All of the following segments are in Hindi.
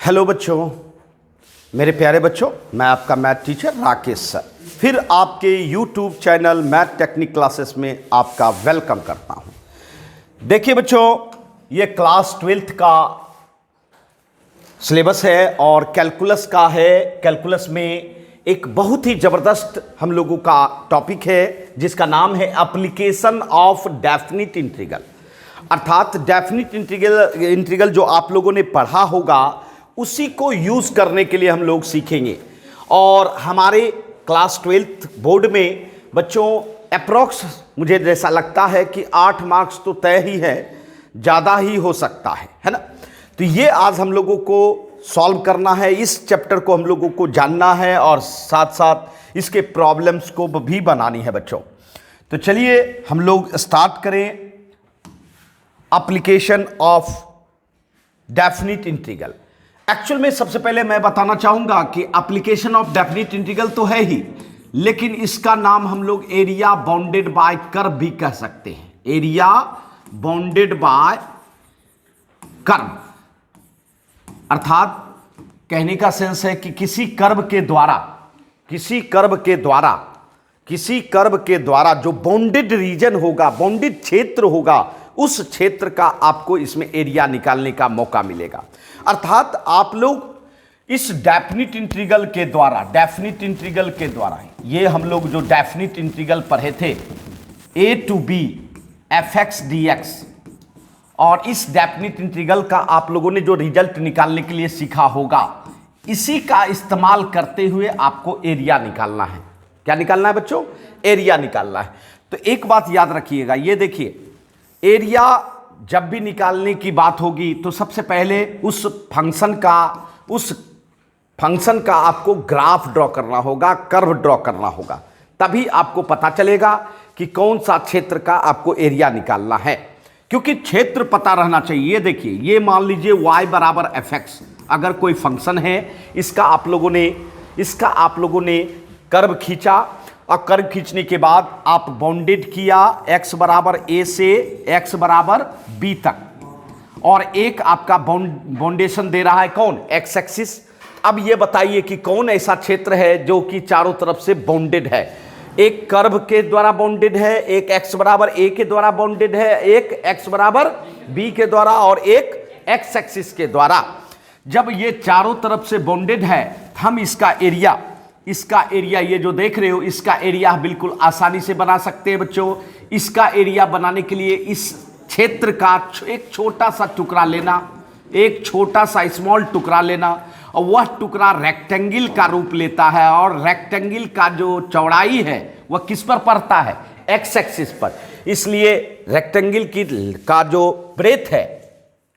हेलो बच्चों, मेरे प्यारे बच्चों, मैं आपका मैथ टीचर राकेश सर फिर आपके YouTube channel math technique classes में आपका वेलकम करता हूं। देखिए बच्चों, ये क्लास 12th का सिलेबस है और कैलकुलस का है। कैलकुलस में एक बहुत ही ज़बरदस्त हम लोगों का टॉपिक है जिसका नाम है एप्लीकेशन ऑफ डेफिनिट इंटीग्रल। अर्थात डेफिनिट इंटीग्रल जो आप लोगों ने पढ़ा होगा उसी को यूज़ करने के लिए हम लोग सीखेंगे। और हमारे क्लास 12th बोर्ड में बच्चों अप्रॉक्स मुझे जैसा लगता है कि 8 मार्क्स तो तय ही है, ज़्यादा ही हो सकता है ना। तो ये आज हम लोगों को सॉल्व करना है, इस चैप्टर को हम लोगों को जानना है और साथ साथ इसके प्रॉब्लम्स को भी बनानी है बच्चों। तो चलिए हम लोग स्टार्ट करें application of definite integral. Actual में सबसे पहले मैं बताना चाहूंगा कि एप्लीकेशन ऑफ डेफिनिट इंटीग्रल तो है ही, लेकिन इसका नाम हम लोग एरिया बाउंडेड बाय कर्व भी कह सकते हैं। एरिया बाउंडेड बाय कर्व अर्थात कहने का सेंस है कि किसी कर्व के द्वारा जो बाउंडेड रीजन होगा, बाउंडेड क्षेत्र होगा, उस क्षेत्र का आपको इसमें एरिया निकालने का मौका मिलेगा। अर्थात आप लोग इस डेफिनिट इंटीग्रल के द्वारा ये हम लोग जो डेफिनिट इंटीग्रल पढ़े थे a to b fx dx, और इस डेफिनिट इंटीग्रल का आप लोगों ने जो रिजल्ट निकालने के लिए सीखा होगा, इसी का इस्तेमाल करते हुए आपको एरिया निकालना है। क्या निकालना है बच्चों? एरिया निकालना है। तो एक बात याद रखिएगा, ये देखिए, एरिया जब भी निकालने की बात होगी तो सबसे पहले उस फंक्शन का आपको ग्राफ ड्रॉ करना होगा, कर्व ड्रॉ करना होगा, तभी आपको पता चलेगा कि कौन सा क्षेत्र का आपको एरिया निकालना है। क्योंकि क्षेत्र पता रहना चाहिए। ये देखिए, ये मान लीजिए y बराबर fx अगर कोई फंक्शन है, इसका आप लोगों ने कर्व खींचा और कर्व खींचने के बाद आप बाउंडेड किया x बराबर a से x बराबर b तक, और एक आपका बाउंडेशन दे रहा है कौन? x axis. अब ये बताइए कि कौन ऐसा क्षेत्र है जो कि चारों तरफ से बाउंडेड है? एक कर्व के द्वारा बाउंडेड है, एक x बराबर a के द्वारा बाउंडेड है, एक x बराबर b के द्वारा और एक x एक्सिस के द्वारा। जब ये चारों तरफ से बाउंडेड है, हम इसका एरिया ये जो देख रहे हो, इसका एरिया बिल्कुल आसानी से बना सकते हैं बच्चों। इसका एरिया बनाने के लिए इस क्षेत्र का एक छोटा सा टुकड़ा लेना, एक छोटा सा स्मॉल टुकड़ा लेना, और वह टुकड़ा रेक्टेंगल का रूप लेता है, और रेक्टेंगल का जो चौड़ाई है वह किस पर पड़ता है? एक्स एक्सिस पर। इसलिए रेक्टेंगल का जो ब्रेथ है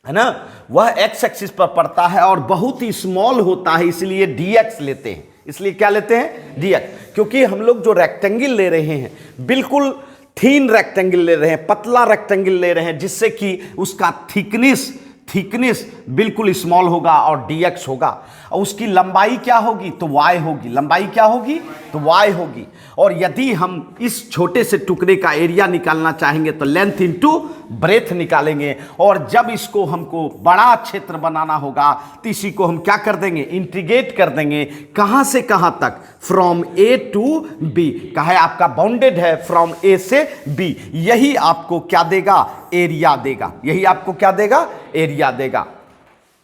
ना, वह एक्स एक्सिस पर पड़ता है और बहुत ही स्मॉल होता है, इसलिए dx लेते हैं। इसलिए क्या लेते हैं? dx। क्योंकि हम लोग जो रेक्टेंगल ले रहे हैं बिल्कुल थीन रेक्टेंगल ले रहे हैं, पतला रेक्टेंगल ले रहे हैं, जिससे कि उसका थिकनेस बिल्कुल स्मॉल होगा और dx होगा, और उसकी लंबाई क्या होगी? तो y होगी। लंबाई क्या होगी? तो y होगी। और यदि हम इस छोटे से टुकड़े का एरिया निकालना चाहेंगे तो लेंथ इनटू ब्रेथ निकालेंगे, और जब इसको हमको बड़ा क्षेत्र बनाना होगा तो इसी को हम क्या कर देंगे? इंटीग्रेट कर देंगे। कहां से कहां तक? From a to b। कहा है आपका बाउंडेड है फ्रॉम a से b। यही आपको क्या देगा? एरिया देगा। यही आपको क्या देगा? एरिया देगा।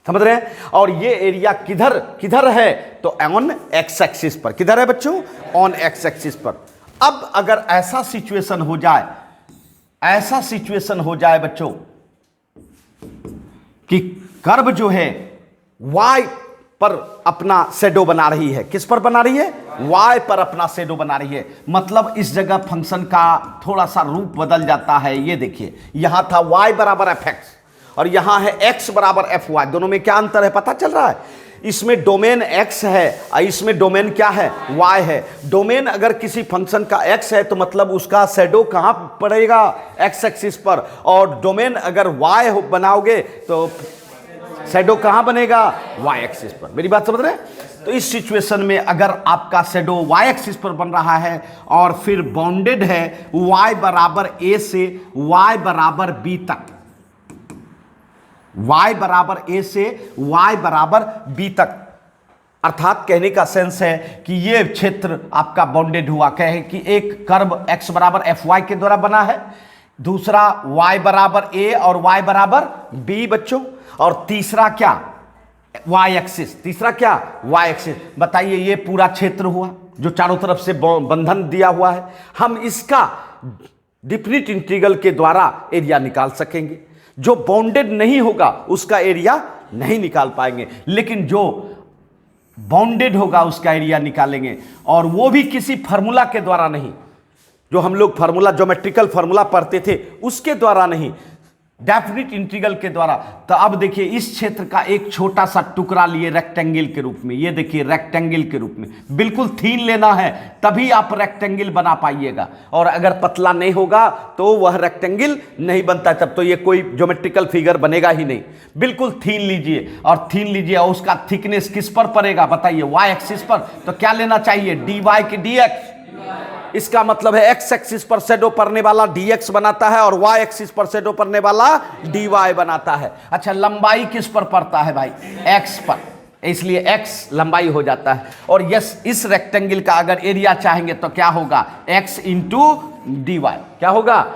समझ रहे हैं? और ये एरिया किधर है? तो ऑन एक्स एक्सिस पर। किधर है बच्चों? ऑन एक्स एक्सिस पर। अब अगर ऐसा सिचुएशन हो जाए बच्चों कि कर्व जो है y पर अपना शैडो बना रही है। किस पर बना रही है? y पर अपना शैडो बना रही है। मतलब इस जगह फंक्शन का थोड़ा सा रूप बदल जाता है। ये देखिए, यहां था y बराबर fx और यहां है x बराबर fy। दोनों में क्या अंतर है पता चल रहा है? इसमें डोमेन x है और इसमें डोमेन क्या है? y है। डोमेन अगर किसी फंक्शन का x है तो मतलब उसका शैडो कहां पड़ेगा? x एक्सिस पर। और डोमेन अगर y बनाओगे तो शैडो कहां बनेगा? y एक्सिस पर। मेरी बात समझ रहे हैं? तो इस सिचुएशन में अगर आपका शैडो y एक्सिस पर बन रहा है और फिर बाउंडेड है y बराबर a से y बराबर b तक, y बराबर a से y बराबर b तक, अर्थात कहने का सेंस है कि ये क्षेत्र आपका बाउंडेड हुआ। कहे कि एक कर्व x बराबर fy के द्वारा बना है, दूसरा y बराबर a और y बराबर b बच्चों, और तीसरा क्या y एक्सिस, तीसरा क्या y एक्सिस। बताइए ये पूरा क्षेत्र हुआ जो चारों तरफ से बंधन दिया हुआ है। हम इसका डिफिनिट इंटीग्रल के द्वारा एरिया निकाल सकेंगे। जो बाउंडेड नहीं होगा उसका एरिया नहीं निकाल पाएंगे, लेकिन जो बाउंडेड होगा उसका एरिया निकालेंगे, और वो भी किसी फार्मूला के द्वारा नहीं, जो हम लोग फार्मूला ज्योमेट्रिकल फार्मूला पढ़ते थे उसके द्वारा नहीं, डेफिनिट इंटीग्रल के द्वारा। तो अब देखिए इस क्षेत्र का एक छोटा सा टुकड़ा लिए रेक्टेंगल के रूप में, ये देखिए रेक्टेंगल के रूप में, बिल्कुल थीन लेना है तभी आप रेक्टेंगल बना पाइएगा, और अगर पतला नहीं होगा तो वह रेक्टेंगल नहीं बनता, तब तो ये कोई ज्योमेट्रिकल फिगर बनेगा ही नहीं। बिल्कुल थीन लीजिए, और थीन लीजिए और उसका थिकनेस किस पर पड़ेगा बताइए, वाई एक्सिस पर। तो क्या लेना चाहिए, डी वाई की डी एक्स। इसका मतलब है एक्स एक्सिस पर शैडो पड़ने वाला dx बनाता है और वाई एक्सिस पर शैडो पड़ने वाला dy बनाता है। अच्छा, लंबाई किस पर पड़ता है भाई, x पर, इसलिए x लंबाई हो जाता है। और यस, इस रेक्टेंगल का अगर एरिया चाहेंगे तो क्या होगा, x इंटू dy, क्या होगा।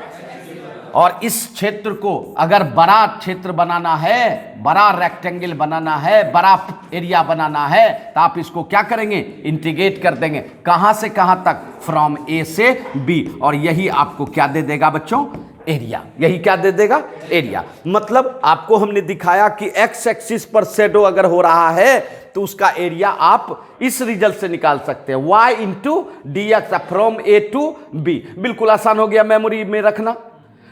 और इस क्षेत्र को अगर बड़ा क्षेत्र बनाना है, बड़ा रेक्टेंगल बनाना है, बड़ा एरिया बनाना है, तो आप इसको क्या करेंगे, इंटीग्रेट कर देंगे। कहां से कहां तक, फ्रॉम ए से बी, और यही आपको क्या दे देगा बच्चों, एरिया। यही क्या दे देगा, एरिया। मतलब आपको हमने दिखाया कि एक्स एक्सिस पर शैडो अगर हो रहा है तो उसका एरिया आप इस रिजल्ट से निकाल सकते हैं, y into D X, from A to B. बिल्कुल आसान हो गया मेमोरी में रखना।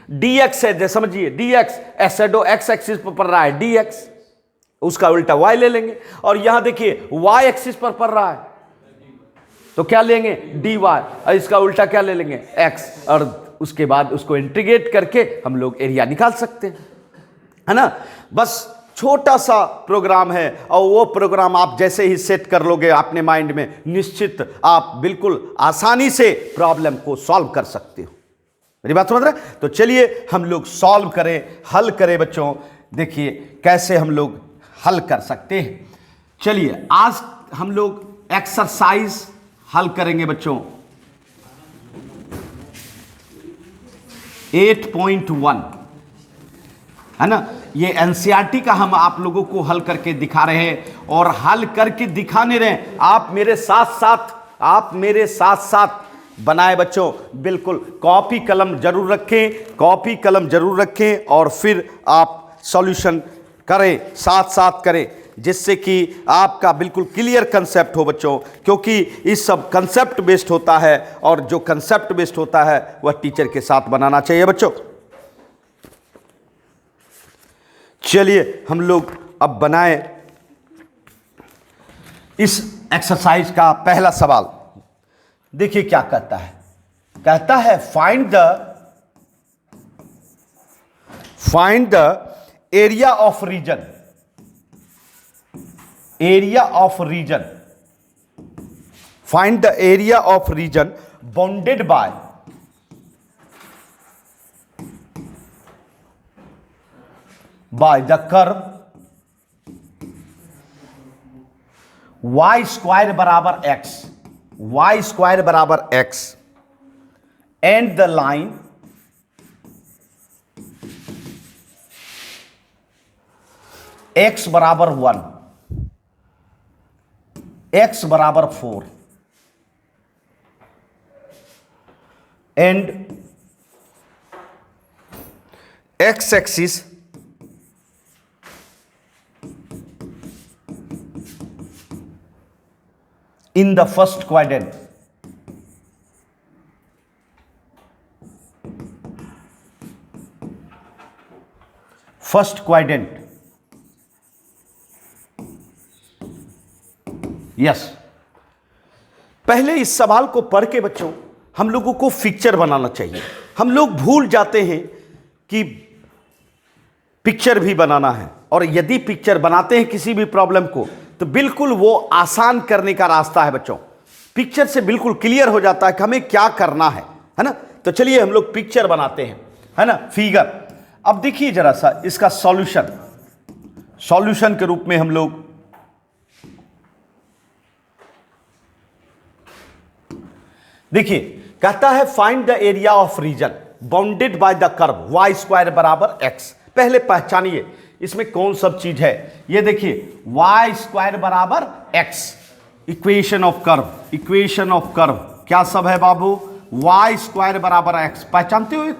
dx है, समझिए dx शैडो x एक्सिस पर पड़ रहा है, dx उसका उल्टा y ले लेंगे, और यहां देखिए y एक्सिस पर पड़ रहा है तो क्या लेंगे, dy, और इसका उल्टा क्या ले लेंगे, x, और उसके बाद उसको इंटीग्रेट करके हम लोग एरिया निकाल सकते हैं, है ना। बस छोटा सा प्रोग्राम है, और वो प्रोग्राम आप जैसे ही सेट कर लोगे अपने माइंड में, निश्चित आप बिल्कुल आसानी से प्रॉब्लम को सॉल्व कर सकते हो। मेरी बात समझ रहे? तो चलिए हम लोग सॉल्व करें, हल करें बच्चों। देखिए कैसे हम लोग हल कर सकते हैं। चलिए आज हम लोग एक्सरसाइज हल करेंगे बच्चों 8.1, है ना। ये एनसीईआरटी का हम आप लोगों को हल करके दिखा रहे हैं, और हल करके दिखाने रहे आप मेरे साथ साथ बनाए बच्चों। बिल्कुल कॉपी कलम जरूर रखें, कॉपी कलम जरूर रखें, और फिर आप सॉल्यूशन करें, साथ करें, जिससे कि आपका बिल्कुल क्लियर कंसेप्ट हो बच्चों। क्योंकि इस सब कंसेप्ट बेस्ड होता है, और जो कंसेप्ट बेस्ड होता है वह टीचर के साथ बनाना चाहिए बच्चों। चलिए हम लोग अब बनाए इस एक्सरसाइज का पहला सवाल। देखिए क्या कहता है, कहता है find the area of region, find the area of region bounded by the curve y square बराबर x and the line x बराबर 1, x बराबर 4 and x axis in the first quadrant. First quadrant. Yes. पहले इस सवाल को पढ़ के बच्चों हम लोगों को पिक्चर बनाना चाहिए। हम लोग भूल जाते हैं कि पिक्चर भी बनाना है, और यदि पिक्चर बनाते हैं किसी भी प्रॉब्लम को तो बिल्कुल वो आसान करने का रास्ता है बच्चों। पिक्चर से बिल्कुल क्लियर हो जाता है कि हमें क्या करना है ना। तो चलिए हम लोग पिक्चर बनाते हैं, है ना, फिगर। अब देखिए जरा सा इसका सॉल्यूशन, सॉल्यूशन के रूप में हम लोग देखिए, कहता है find the area of region bounded by the curve Y square बराबर एक्स। पहले पहचानिए इसमें कौन सब चीज है। ये देखिए वाई स्क्वायर बराबर एक्स, इक्वेशन ऑफ कर्व क्या सब है बाबू, वाई स्क्वायर बराबर एक्स। पहचानते हो ये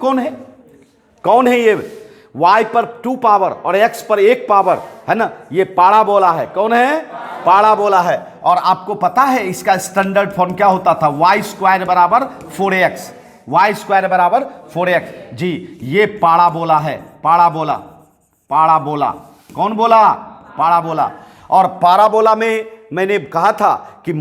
कौन है ये, y पर 2 पावर और x पर 1 पावर है ना, ये पाराबोला है। कौन है, पाराबोला है। और आपको पता है इसका स्टैंडर्ड फॉर्म क्या होता था, वाई स्क्वायर बराबर 4x, वाई स्क्वायर बराबर 4x। जी ये पाराबोला है, पाराबोला कौन बोला, पाराबोला। और पाराबोला में मैंने कहा था कि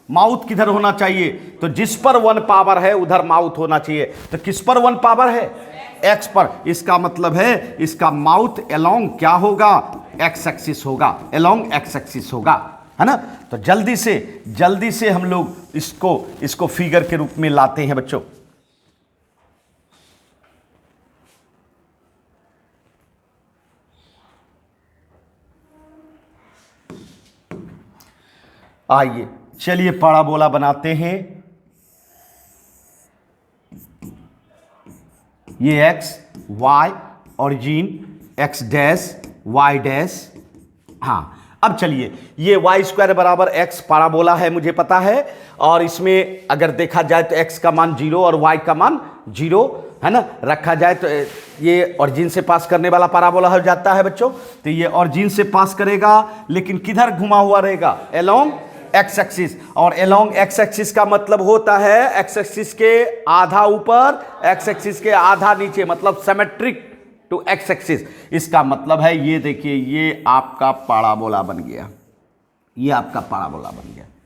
माउथ किधर होना चाहिए, तो जिस पर 1 पावर है उधर माउथ होना चाहिए। तो किस पर 1 पावर है, एक्स पर। इसका मतलब है इसका माउथ अलोंग क्या होगा, एक्स एक्सिस होगा, अलोंग एक्स एक्सिस होगा, है ना। तो जल्दी से हम लोग इसको फिगर के रूप में लाते हैं बच्चों। आइए चलिए पाराबोला बनाते हैं। ये x y origin x dash y dash. हाँ अब चलिए, ये वाई स्क्वायर बराबर एक्स पाराबोला है मुझे पता है। और इसमें अगर देखा जाए तो x का मान 0 और y का मान 0 है ना, रखा जाए तो ये ओरिजिन से पास करने वाला पाराबोला हो जाता है बच्चों। तो ये ओरिजिन से पास करेगा लेकिन किधर घुमा हुआ रहेगा, अलोंग एक्स एक्सिस। और अलोंग एक्स एक्सिस का मतलब होता है एक्स एक्सिस के आधा ऊपर, एक्स एक्सिस के आधा नीचे, मतलब सिमेट्रिक टू एक्स एक्सिस। इसका मतलब है ये देखिए, ये आपका पाराबोला बन गया, ये आपका पाराबोला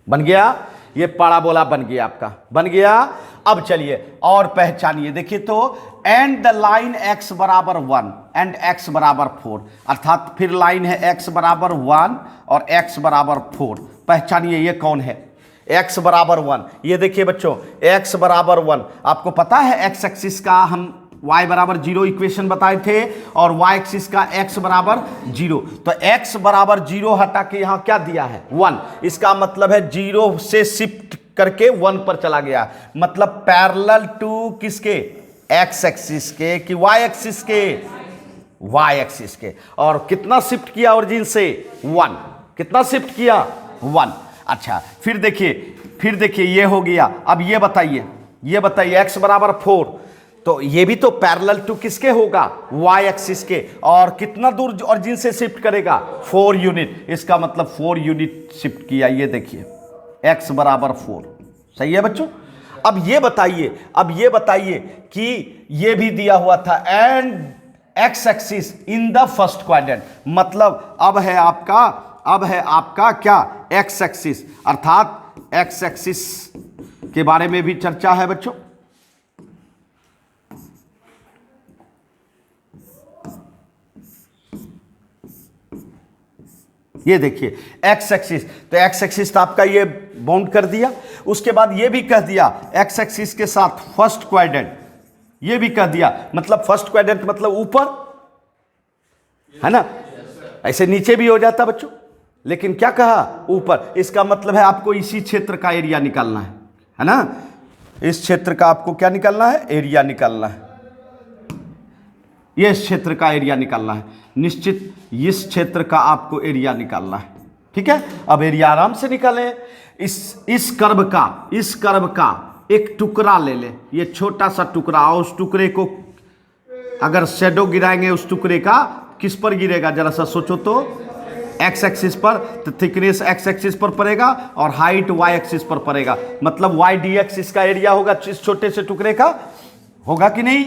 बन गया, ये पाराबोला बन गया, आपका बन गया। अब चलिए और पहचानिए, देखिए तो एंड द लाइन x बराबर 1 एंड x बराबर 4, अर्थात फिर लाइन है x बराबर 1 और x बराबर 4। पहचानिए ये कौन है, x बराबर 1। ये देखिए बच्चों x बराबर 1, आपको पता है x एक्सिस का हम y बराबर 0 इक्वेशन बताए थे और y एक्सिस का x बराबर 0। तो x बराबर 0 हटा के यहां क्या दिया है, 1। इसका मतलब है 0 से शिफ्ट करके 1 पर चला गया, मतलब पैरेलल टू किसके, x एक्सिस के कि y एक्सिस के, y एक्सिस के। और कितना शिफ्ट किया ओरिजिन से, 1। कितना शिफ्ट किया, 1। अच्छा फिर देखिए ये हो गया। अब ये बताइए x बराबर 4, तो ये भी तो पैरेलल टू किसके होगा, y एक्सिस के। और कितना दूर ओरिजिन से शिफ्ट करेगा, 4 यूनिट। इसका मतलब 4 यूनिट शिफ्ट किया। ये देखिए x बराबर 4, सही है बच्चों। अब ये बताइए कि ये भी दिया हुआ था and x axis in the first quadrant, मतलब अब है आपका क्या, x एक्सिस, अर्थात x एक्सिस के बारे में भी चर्चा है बच्चों। ये देखिए x एक्सिस, तो x एक्सिस तो आपका ये बाउंड कर दिया। उसके बाद ये भी कह दिया x एक्सिस के साथ फर्स्ट क्वाड्रेंट, ये भी कह दिया, मतलब फर्स्ट क्वाड्रेंट मतलब ऊपर है ना, ऐसे नीचे भी हो जाता बच्चों, लेकिन क्या कहा, ऊपर। इसका मतलब है आपको इसी क्षेत्र का एरिया निकालना है ना, इस क्षेत्र का आपको क्या निकालना है, एरिया निकालना है। ये इस क्षेत्र का एरिया निकालना है, निश्चित इस क्षेत्र का आपको एरिया निकालना है। ठीक है, अब एरिया आराम से निकालें। इस कर्व का एक टुकड़ा ले ले, ये छोटा सा टुकड़ा, और उस टुकड़े को अगर शेडो गिराएंगे उस टुकड़े का, किस पर गिरेगा जरा सा सोचो तो, एक्स एक्सिस पर। तो थिकनेस एक्स एक्सिस पर पड़ेगा और हाइट वाई एक्सिस पर पड़ेगा, मतलब वाई डी एक्स इसका एरिया होगा इस छोटे से टुकड़े का, होगा कि नहीं।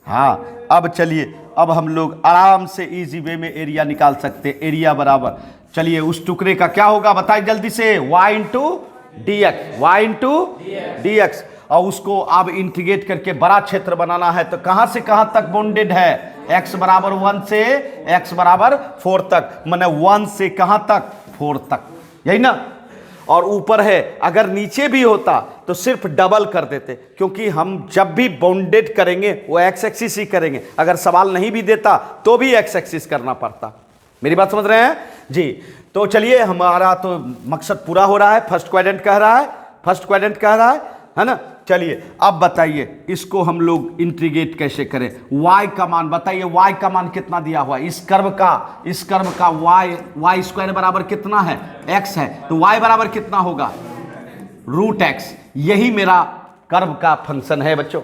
हाँ अब चलिए, अब हम लोग आराम से इजी वे में एरिया निकाल सकते हैं। एरिया बराबर, चलिए उस टुकड़े का क्या होगा बताइए जल्दी से, y इंटू डी एक्स। और उसको अब इंटीग्रेट करके बड़ा क्षेत्र बनाना है, तो कहां से कहां तक बाउंडेड है, x बराबर 1 से x बराबर 4 तक, माने 1 से कहां तक, 4 तक, यही ना। और ऊपर है, अगर नीचे भी होता तो सिर्फ डबल कर देते, क्योंकि हम जब भी बाउंडेड करेंगे वो एक्स एक्सिस ही करेंगे, अगर सवाल नहीं भी देता तो भी एक्स एक्सिस करना पड़ता। मेरी बात समझ रहे हैं जी? तो चलिए, हमारा तो मकसद पूरा हो रहा है। फर्स्ट क्वाड्रेंट कह रहा है, फर्स्ट क्वाड्रेंट कह रहा है ना। चलिए अब बताइए इसको हम लोग इंटीग्रेट कैसे करें। y का मान बताइए, y का मान कितना दिया हुआ है इस कर्व का y स्क्वायर बराबर कितना है, x है, तो y बराबर कितना होगा, √x। यही मेरा कर्व का फंक्शन है बच्चों,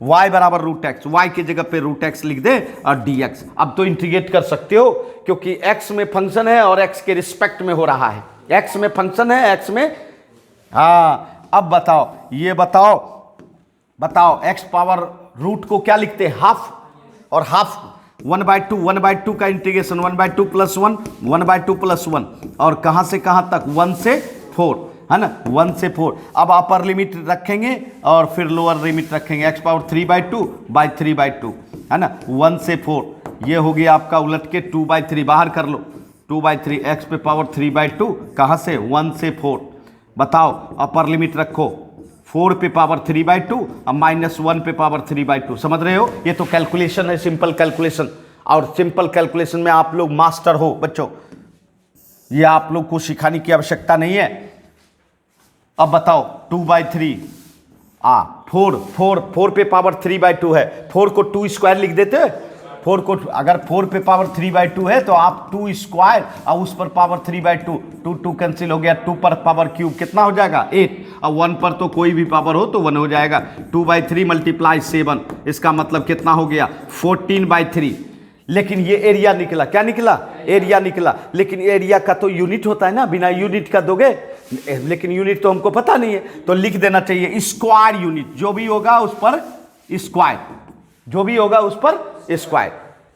y बराबर √x, y की जगह पे √x लिख दे और dx। अब तो इंटीग्रेट कर सकते हो, क्योंकि x में फंक्शन है और x के रिस्पेक्ट में हो रहा है, x में फंक्शन है, x में। हाँ अब बताओ, ये बताओ x पावर रूट को क्या लिखते हैं, हाफ, और हाफ 1/2, 1/2 का इंटीग्रेशन 1/2 + 1, 1/2 + 1, और कहां से कहां तक, 1 से 4, है ना, 1 से 4। अब अपर लिमिट रखेंगे और फिर लोअर लिमिट रखेंगे, x पावर 3/2/3/2, है ना, 1 से 4। ये हो गया आपका उलट के 2/3, बाहर कर लो, 2/3, x पे पावर 3/2, कहां से, 1 से 4। बताओ अपर लिमिट रखो, 4 पे पावर 3/2 और -1 पे पावर 3/2। समझ रहे हो? ये तो कैलकुलेशन है, सिंपल कैलकुलेशन, और सिंपल कैलकुलेशन में आप लोग मास्टर हो बच्चों, ये आप लोग को सिखाने की आवश्यकता नहीं है। अब बताओ 2/3 4 पे पावर 3/2 है, 4 को 2 स्क्वायर लिख देते हैं, 4 को, अगर 4 पे पावर 3/2 है तो आप 2 स्क्वायर और उस पर पावर 3/2, 2 कैंसिल हो गया, 2 पर पावर क्यूब कितना हो जाएगा, 8, और 1 पर तो कोई भी पावर हो तो 1 हो जाएगा। 2/3 × 7, इसका मतलब कितना हो गया, 14/3। लेकिन ये एरिया निकला, क्या निकला, एरिया निकला, लेकिन एरिया का तो यूनिट होता है ना, बिना यूनिट का दोगे, लेकिन यूनिट तो हमको पता नहीं है, तो लिख देना चाहिए स्क्वायर यूनिट, जो भी होगा उस पर स्क्वायर, जो भी होगा उस पर स्क्वायर।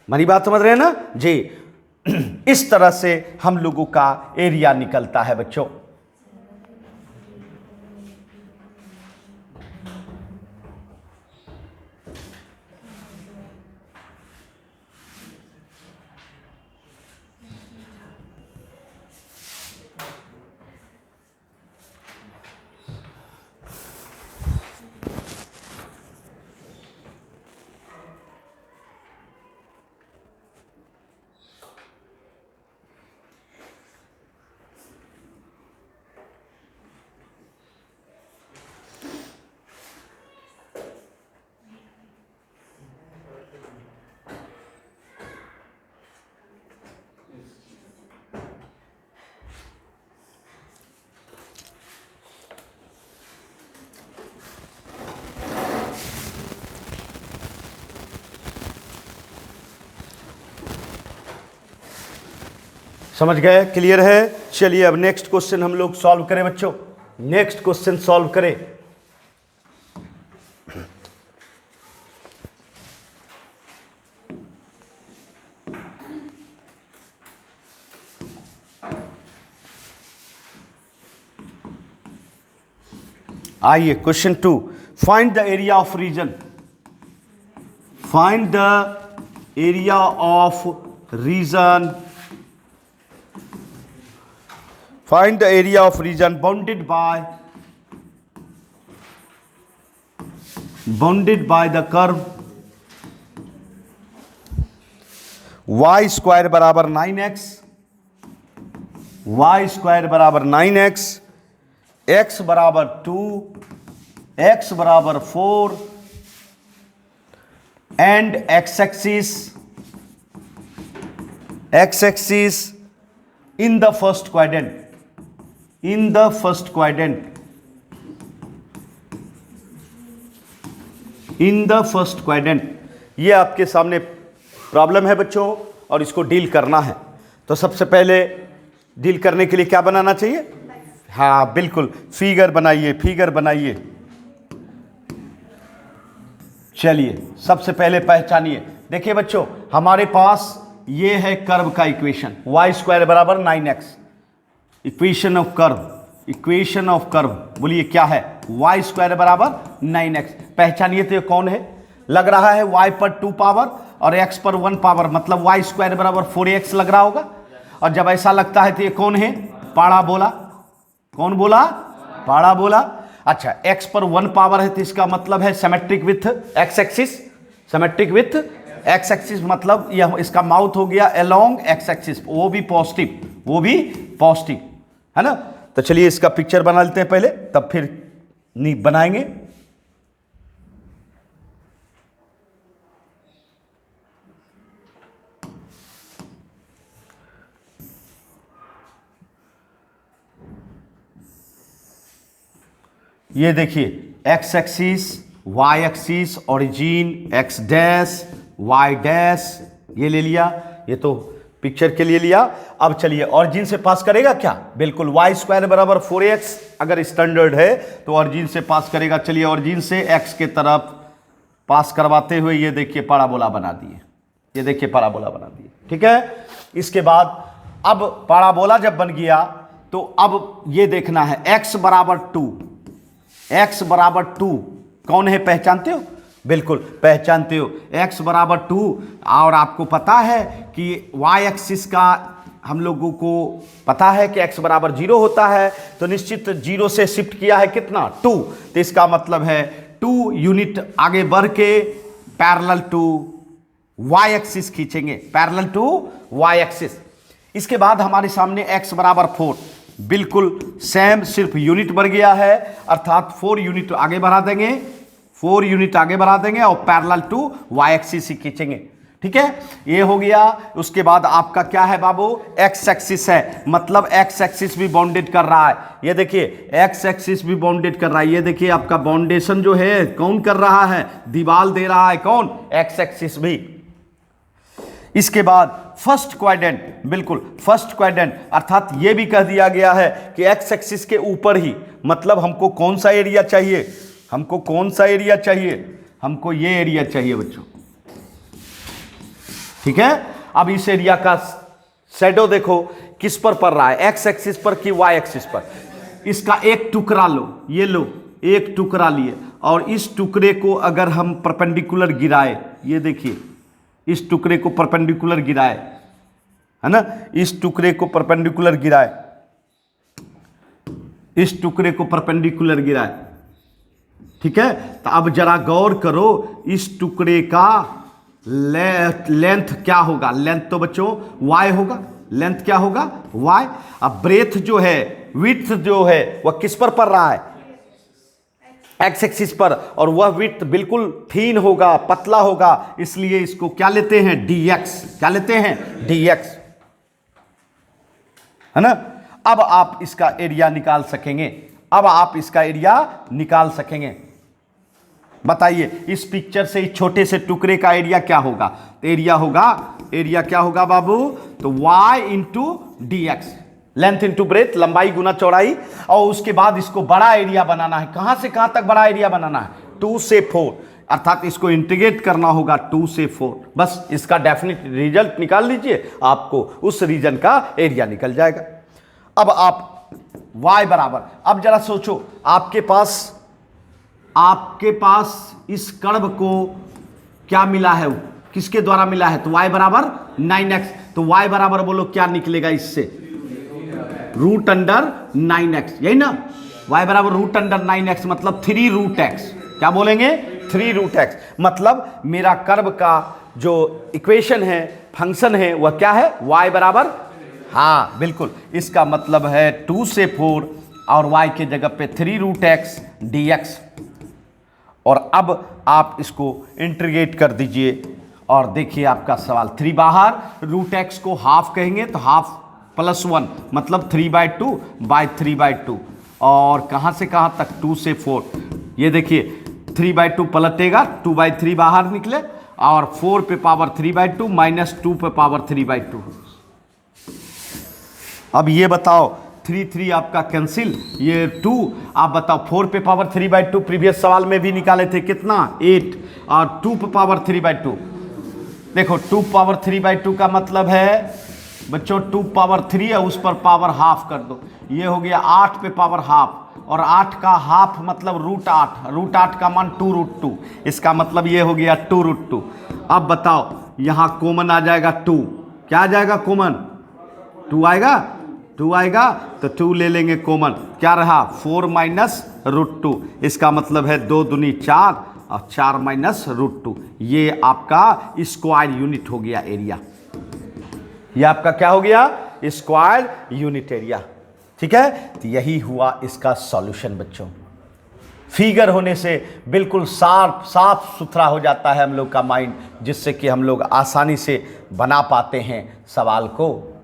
मेरी बात समझ रहे हैं ना जी? इस तरह से हम लोगों का एरिया निकलता है बच्चों। समझ गए? क्लियर है? चलिए अब नेक्स्ट क्वेश्चन हम लोग सॉल्व करें बच्चों, नेक्स्ट क्वेश्चन सॉल्व करें। आइए question 2, find the area of region, find the area of region, find the area of region bounded by the curve y square बराबर 9x, y स्क्वायर बराबर 9x, x बराबर 2, x बराबर 4, and x axis in the first quadrant, in the first quadrant, in the first quadrant। ये आपके सामने प्रॉब्लम है बच्चों और इसको डील करना है। तो सबसे पहले डील करने के लिए क्या बनाना चाहिए, हाँ बिल्कुल, फिगर बनाइए, फिगर बनाइए। चलिए सबसे पहले पहचानिए, देखिए बच्चों हमारे पास ये है कर्व का इक्वेशन, y स्क्वायर बराबर 9x, equation of curve, equation of curve, बोलिए क्या है, y स्क्वायर बराबर 9x। पहचानिए तो ये कौन है, लग रहा है y पर 2 पावर और x पर 1 पावर, मतलब y स्क्वायर बराबर 4x लग रहा होगा। और जब ऐसा लगता है तो ये कौन है, पाराबोला, कौन बोला? पाड़ा बोला। अच्छा, x पर 1 पावर है तो इसका मतलब है symmetric with x axis, symmetric with x axis, मतलब यह इसका माउथ हो गया अलोंग x एक्सिस, वो भी पॉजिटिव, वो भी पॉजिटिव है ना। तो चलिए इसका पिक्चर बना लेते हैं पहले, तब फिर बनाएंगे। ये देखिए x axis, y axis, origin x dash y dash, ये ले लिया, ये तो पिक्चर के लिए लिया। अब चलिए ओरिजिन से पास करेगा क्या? बिल्कुल, y स्क्वायर बराबर 4x अगर स्टैंडर्ड है तो ओरिजिन से पास करेगा। चलिए ओरिजिन से x के तरफ पास करवाते हुए ये देखिए पैराबोला बना दिए, ये देखिए पैराबोला बना दिए, ठीक है। इसके बाद अब पैराबोला जब बन गया तो अब ये देखना है x बराबर 2, x बराबर 2 कौन है, पहचानते हो? बिल्कुल पहचानते हो, x बराबर 2। और आपको पता है कि y एक्सिस का हम लोगों को पता है कि x बराबर 0 होता है, तो निश्चित 0 से शिफ्ट किया है कितना, 2, तो इसका मतलब है 2 यूनिट आगे बढ़ के पैरेलल टू y एक्सिस खींचेंगे, पैरेलल टू y एक्सिस। इसके बाद हमारे सामने x बराबर 4, बिल्कुल सेम, सिर्फ यूनिट बढ़ गया है, अर्थात 4 यूनिट आगे बढ़ा देंगे, 4 यूनिट आगे बढ़ा देंगे और पैरेलल टू y एक्सिस ही खींचेंगे, ठीक है। ये हो गया। उसके बाद आपका क्या है बाबू, x एक्सिस है, मतलब x एक्सिस भी बाउंडेड कर रहा है, ये देखिए x एक्सिस भी बाउंडेड कर रहा है। ये देखिए आपका बाउंडेशन जो है कौन कर रहा है, दीवार दे रहा है, कौन, x एक्सिस भी। इसके बाद फर्स्ट क्वाड्रेंट, बिल्कुल फर्स्ट क्वाड्रेंट, अर्थात यह भी कह दिया गया है कि एक्स एक्सिस के ऊपर ही, मतलब हमको कौन सा एरिया चाहिए, हमको कौन सा एरिया चाहिए, हमको ये एरिया चाहिए बच्चों, ठीक है। अब इस एरिया का शैडो देखो किस पर पड़ रहा है, एक्स एक्सिस पर कि वाई एक्सिस पर। इसका एक टुकड़ा लो, ये लो एक टुकड़ा लिए, और इस टुकड़े को अगर हम परपेंडिकुलर गिराए, ये देखिए इस टुकड़े को परपेंडिकुलर गिराए, है ना, इस टुकड़े को परपेंडिकुलर गिराए, इस टुकड़े को परपेंडिकुलर गिराए, ठीक है। तो अब जरा गौर करो, इस टुकड़े का लेंथ क्या होगा, लेंथ तो बच्चों y होगा, लेंथ क्या होगा y। अब ब्रेथ जो है, विड्थ जो है वह किस पर पड़ रहा है, एक्स एक्सिस पर, और वह विड्थ बिल्कुल थीन होगा, पतला होगा, इसलिए इसको क्या लेते हैं, dx, क्या लेते हैं, dx, है ना। अब आप इसका एरिया निकाल सकेंगे, अब आप इसका एरिया निकाल सकेंगे। बताइए इस पिक्चर से इस छोटे से टुकड़े का एरिया क्या होगा, एरिया होगा, एरिया क्या होगा बाबू, तो y into D x, length into breadth, लंबाई गुना चौड़ाई। और उसके बाद इसको बड़ा एरिया बनाना है, कहां से कहां तक बड़ा एरिया बनाना है, 2 से 4, अर्थात इसको इंटीग्रेट करना होगा 2 से 4, बस इसका डेफिनेट रिजल्ट निकाल लीजिए, आपको उस रीजन का एरिया निकल जाएगा। अब आप y बराबर, अब जरा सोचो, आपके पास इस कर्व को क्या मिला है, किसके द्वारा मिला है, तो y बराबर 9x, तो y बराबर बोलो क्या निकलेगा इससे, रूट अंडर 9x, यही ना, y बराबर रूट अंडर 9x, मतलब 3 रूट x, क्या बोलेंगे, 3 रूट x, मतलब मेरा कर्व का जो इक्वेशन है, फंक्शन है, वह क्या है, y बराबर, हाँ बिल्कुल, इसका मतलब है 2 से 4 और y के जगह पे 3 रूट x dx। और अब आप इसको इंटीग्रेट कर दीजिए और देखिए आपका सवाल, 3 बाहर, रूट x को हाफ कहेंगे तो हाफ प्लस 1, मतलब 3/2 बाय 3/2, और कहाँ से कहाँ तक, 2 से 4, ये देखिए 3/2 पलटेगा, 2/3 बाहर निकले, और 4 पे पावर 3/2 माइनस 2 पे पावर 3/2। अब ये बताओ 3 आपका कैंसिल, ये 2, आप बताओ 4 पे पावर 3/2 प्रीवियस सवाल में भी निकाले थे कितना, 8, और 2 पे पावर 3/2, देखो 2 पावर 3/2 का मतलब है बच्चों 2 पावर 3 है, उस पर पावर हाफ कर दो, ये हो गया 8 पे पावर हाफ, और 8 का हाफ मतलब रूट 8, रूट 8 का मान 2 रूट 2, इसका मतलब ये हो गया 2 रूट 2। अब बताओ यहाँ कॉमन आ जाएगा 2, क्या आ जाएगा कॉमन, 2 आएगा, 2 आएगा तो 2 ले लेंगे कॉमन, क्या रहा 4 माइनस √2, इसका मतलब है 2 दूनी 4 और 4 माइनस √2, ये आपका स्क्वायर यूनिट हो गया एरिया, ये आपका क्या हो गया स्क्वायर यूनिट एरिया। ठीक है, तो यही हुआ इसका सॉल्यूशन बच्चों। फिगर होने से बिल्कुल साफ सुथरा हो जाता है हम लोग का माइंड, जिससे कि हम लोग आसानी से बना पाते हैं सवाल को।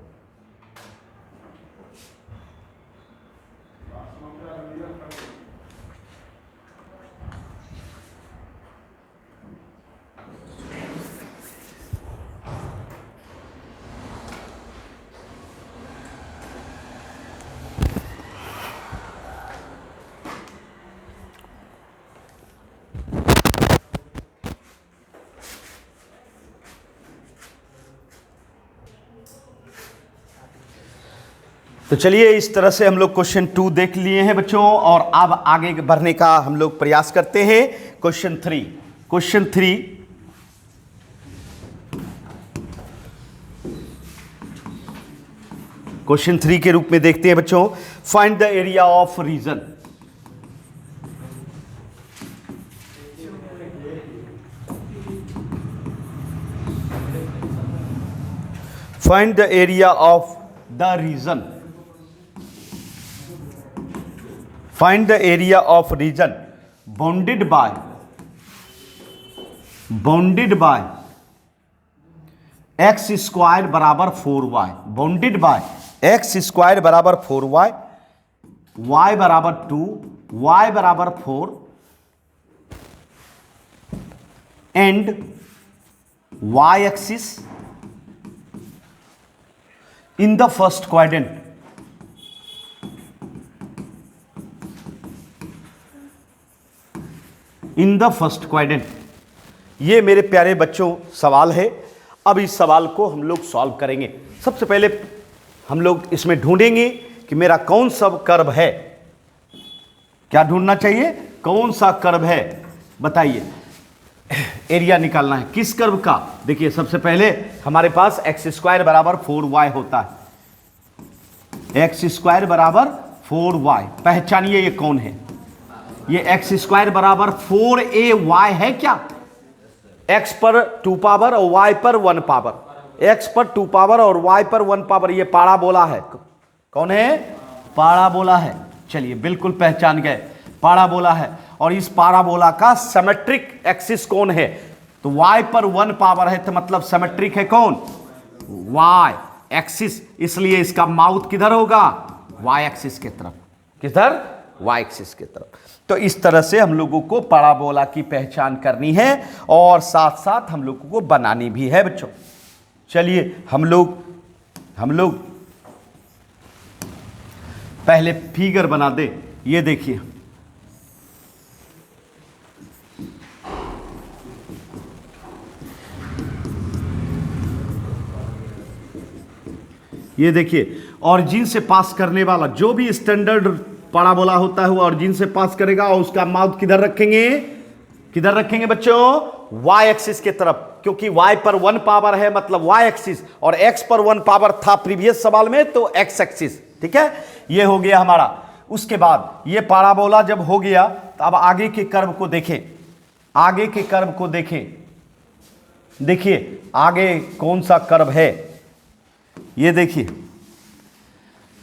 तो चलिए इस तरह से हम लोग क्वेश्चन 2 देख लिए हैं बच्चों, और अब आगे बढ़ने का हम लोग प्रयास करते हैं क्वेश्चन 3। क्वेश्चन 3 के रूप में देखते हैं बच्चों, find the area of region. Find the area of the region. Find the area of region bounded by x square बराबर 4y, bounded by x square बराबर 4y, y बराबर 2, y बराबर 4 and y axis in the first quadrant. In the first quadrant, ये मेरे प्यारे बच्चों सवाल है। अब इस सवाल को हम लोग सॉल्व करेंगे। सबसे पहले हम लोग इसमें ढूंढेंगे कि मेरा कौन सा कर्व है। क्या ढूंढना चाहिए, कौन सा कर्व है बताइए, एरिया निकालना है किस कर्व का। देखिए सबसे पहले हमारे पास एक्स स्क्वायर बराबर 4y होता है, एक्स स्क्वायर बराबर 4y, पहचानिए ये कौन है। ये एक्स स्क्वायर बराबर 4ay है क्या, x पर 2 पावर और y पर 1 पावर, x पर 2 पावर और y पर 1 पावर, ये पाराबोला है। कौन है, पाराबोला है। चलिए बिल्कुल पहचान गए, पाराबोला है। और इस पाराबोला का सिमेट्रिक एक्सिस कौन है, तो y पर 1 पावर है, तो मतलब सिमेट्रिक है कौन, y एक्सिस, इसलिए इसका माउथ किधर होगा, y एक्सिस की तरफ। किधर, y एक्सिस की तरफ। तो इस तरह से हम लोगों को पाराबोला की पहचान करनी है और साथ साथ हम लोगों को बनानी भी है बच्चों। चलिए हम लोग पहले फिगर बना दे। ये देखिए ये देखिए, ऑरिजिन से पास करने वाला जो भी स्टैंडर्ड पाराबोला होता है वो ऑरिजिन से पास करेगा और उसका माउथ किधर रखेंगे, किधर रखेंगे बच्चों, y एक्सिस के तरफ, क्योंकि y पर 1 पावर है मतलब y एक्सिस, और x पर 1 पावर था प्रीवियस सवाल में तो x एक्सिस। ठीक है, ये हो गया हमारा। उसके बाद ये पाराबोला जब हो गया तो अब आगे के कर्व को देखें, आगे के कर्व को देखें। देखिए आगे कौन सा कर्व है, ये देखिए।